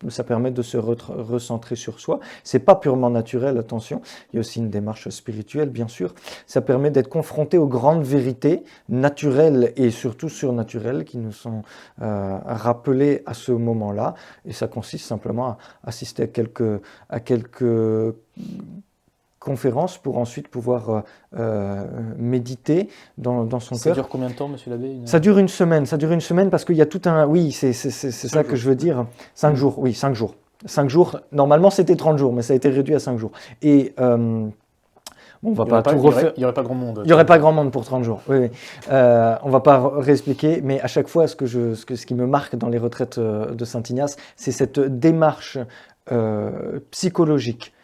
ça permet de se recentrer sur soi. C'est pas purement naturel, attention, il y a aussi une démarche spirituelle, bien sûr. Ça permet d'être confronté aux grandes vérités naturelles et surtout surnaturelles qui nous sont rappelées à ce moment-là, et ça consiste simplement à assister à quelques conférence pour ensuite pouvoir méditer dans son cœur. Ça dure combien de temps, monsieur l'abbé? Ça dure une semaine parce qu'il y a tout un... Oui, c'est ça que je veux dire. 5 jours, oui, 5 jours. 5 jours, normalement c'était 30 jours, mais ça a été réduit à 5 jours. Et on va pas tout refaire. Il n'y aurait pas grand monde. Il n'y aurait pas grand monde pour 30 jours, oui. On ne va pas réexpliquer, mais à chaque fois, ce qui me marque dans les retraites de Saint-Ignace, c'est cette démarche psychologique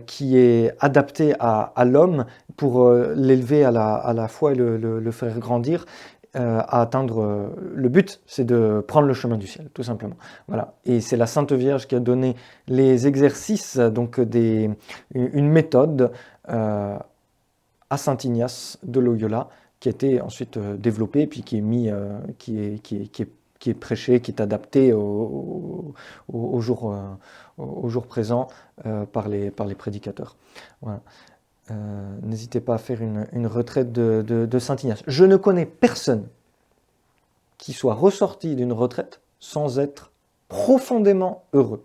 qui est adapté à l'homme pour l'élever à la foi et le faire grandir, à atteindre le but, c'est de prendre le chemin du ciel, tout simplement. Voilà. Et c'est la Sainte Vierge qui a donné les exercices, donc une méthode à Saint Ignace de Loyola, qui a été ensuite développée, puis qui est prêché, qui est adapté au jour présent par les prédicateurs. Voilà. N'hésitez pas à faire une retraite de Saint-Ignace. Je ne connais personne qui soit ressorti d'une retraite sans être profondément heureux.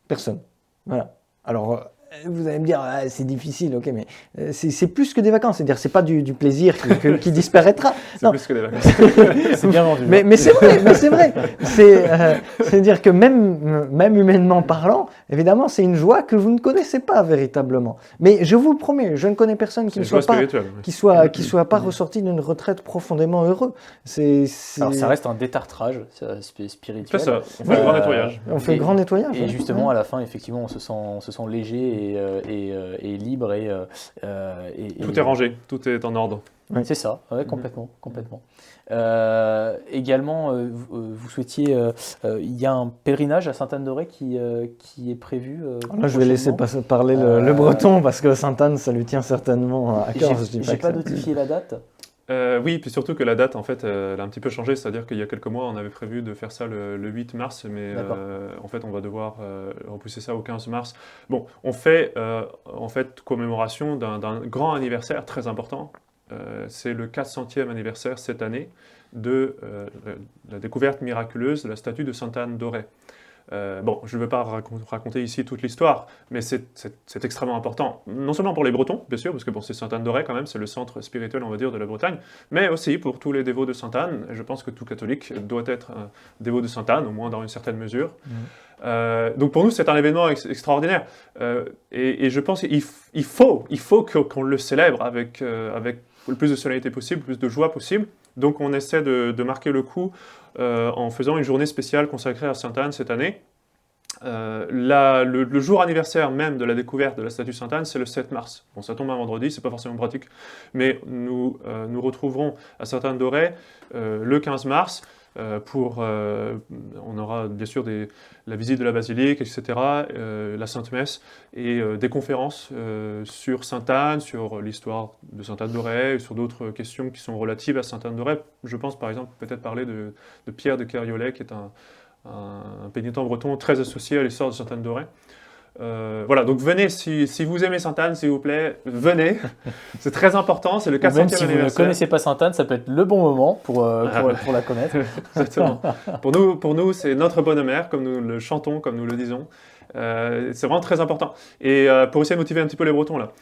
Personne. Voilà. Alors, vous allez me dire, c'est difficile, ok, mais c'est plus que des vacances, c'est-à-dire c'est pas du plaisir qui disparaîtra. C'est plus que des vacances. C'est bien vendu. Mais c'est vrai. C'est-à-dire que même humainement parlant, évidemment, c'est une joie que vous ne connaissez pas véritablement. Mais je vous le promets, je ne connais personne qui ne soit pas ressorti d'une retraite profondément heureux. Alors ça reste un détartrage spirituel. Ça, on fait le grand nettoyage. On fait le grand nettoyage. Et justement, à la fin, effectivement, on se sent léger et libre tout est rangé, tout est en ordre. Oui. C'est ça, ouais, complètement. Également, vous souhaitiez, il y a un pèlerinage à Sainte-Anne-d'Auray qui est prévu. Là, je vais laisser parler le breton parce que Sainte-Anne, ça lui tient certainement à cœur. J'ai pas notifié la date. Oui, puis surtout que la date, en fait, elle a un petit peu changé. C'est-à-dire qu'il y a quelques mois, on avait prévu de faire ça le 8 mars, mais en fait, on va devoir repousser ça au 15 mars. Bon, on fait en fait commémoration d'un grand anniversaire très important. C'est le 400e anniversaire cette année de la découverte miraculeuse de la statue de Sainte Anne d'Auray. Bon, je ne veux pas raconter ici toute l'histoire, mais c'est extrêmement important. Non seulement pour les Bretons, bien sûr, parce que bon, c'est Sainte Anne d'Auray quand même, c'est le centre spirituel, on va dire, de la Bretagne, mais aussi pour tous les dévots de Sainte Anne. Je pense que tout catholique doit être un dévot de Sainte Anne, au moins dans une certaine mesure. Donc pour nous, c'est un événement extraordinaire. Et je pense qu'il faut qu'on le célèbre avec le plus de solennité possible, le plus de joie possible. Donc on essaie de marquer le coup en faisant une journée spéciale consacrée à Sainte Anne cette année. Le jour anniversaire même de la découverte de la statue Sainte Anne, c'est le 7 mars. Bon, ça tombe un vendredi, c'est pas forcément pratique, mais nous retrouverons à Sainte Anne d'Auray le 15 mars. On aura bien sûr la visite de la basilique, etc., la Sainte Messe et des conférences sur Sainte Anne, sur l'histoire de Sainte Anne d'Auray, sur d'autres questions qui sont relatives à Sainte Anne d'Auray. Je pense par exemple peut-être parler de Pierre de Keriolet, qui est un pénitent breton très associé à l'histoire de Sainte Anne d'Auray. Voilà, donc venez, si vous aimez Sainte Anne, s'il vous plaît, venez. C'est très important, c'est le 400e anniversaire. Même si vous ne connaissez pas Sainte Anne, ça peut être le bon moment pour la connaître. Exactement. Pour nous, c'est notre bonne mère, comme nous le chantons, comme nous le disons. C'est vraiment très important. Et pour essayer de motiver un petit peu les Bretons, là.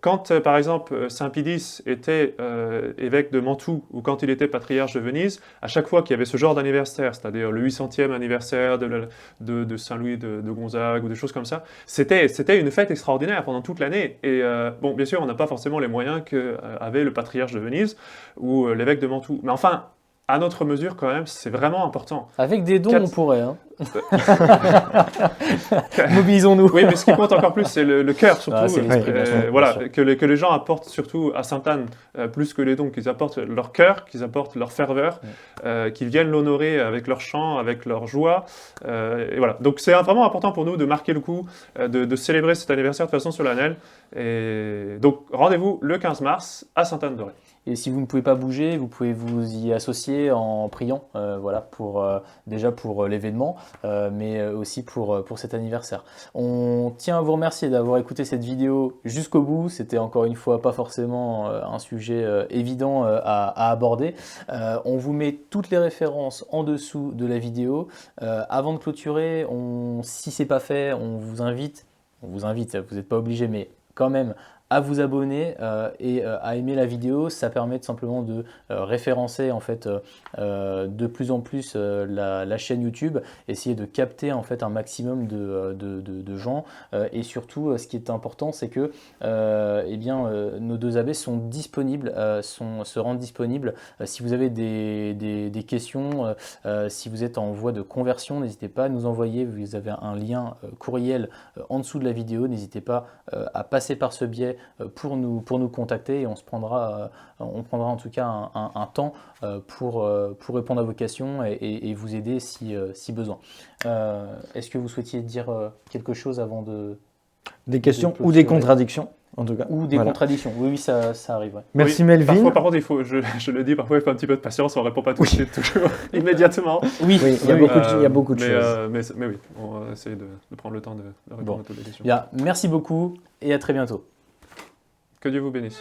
Quand, par exemple, Saint Pie X était évêque de Mantoue, ou quand il était patriarche de Venise, à chaque fois qu'il y avait ce genre d'anniversaire, c'est-à-dire le 800e anniversaire de Saint-Louis de Gonzague, ou des choses comme ça, c'était une fête extraordinaire pendant toute l'année. Et bon, bien sûr, on n'a pas forcément les moyens qu'avait le patriarche de Venise, ou l'évêque de Mantoue. Mais enfin, à notre mesure, quand même, c'est vraiment important. Avec des dons, on pourrait. Hein. Mobilisons-nous. Oui, mais ce qui compte encore plus, c'est le cœur, surtout. Voilà, que les gens apportent surtout à Sainte Anne, plus que les dons, qu'ils apportent leur cœur, qu'ils apportent leur ferveur, qu'ils viennent l'honorer avec leur chant, avec leur joie. Et voilà. Donc c'est vraiment important pour nous de marquer le coup, de célébrer cet anniversaire de façon solennelle. Et donc rendez-vous le 15 mars à Sainte Anne d'Auray. Et si vous ne pouvez pas bouger, vous pouvez vous y associer en priant, voilà, déjà pour l'événement, mais aussi pour cet anniversaire. On tient à vous remercier d'avoir écouté cette vidéo jusqu'au bout. C'était encore une fois pas forcément un sujet évident à aborder. On vous met toutes les références en dessous de la vidéo. Avant de clôturer, si ce n'est pas fait, on vous invite, vous n'êtes pas obligé, mais quand même, à vous abonner et à aimer la vidéo. Ça permet tout simplement de référencer en fait de plus en plus la chaîne YouTube, essayer de capter en fait un maximum de gens et surtout ce qui est important, c'est que nos deux abbés sont disponibles, se rendent disponibles. Si vous avez des questions, si vous êtes en voie de conversion, n'hésitez pas à nous envoyer. Vous avez un lien courriel en dessous de la vidéo. N'hésitez pas à passer par ce biais pour nous contacter et on prendra en tout cas un temps pour répondre à vos questions et vous aider si besoin. Est-ce que vous souhaitiez dire quelque chose avant de... Des questions ou des contradictions en tout cas. Ou des contradictions, oui, ça arrive. Ouais. Merci oui, Melvin. Par contre, je le dis, parfois il faut un petit peu de patience, on ne répond pas tout de suite, toujours immédiatement. Oui, il y a beaucoup de choses. Mais oui, on va essayer de prendre le temps de répondre à toutes les questions. Bien, merci beaucoup et à très bientôt. Que Dieu vous bénisse.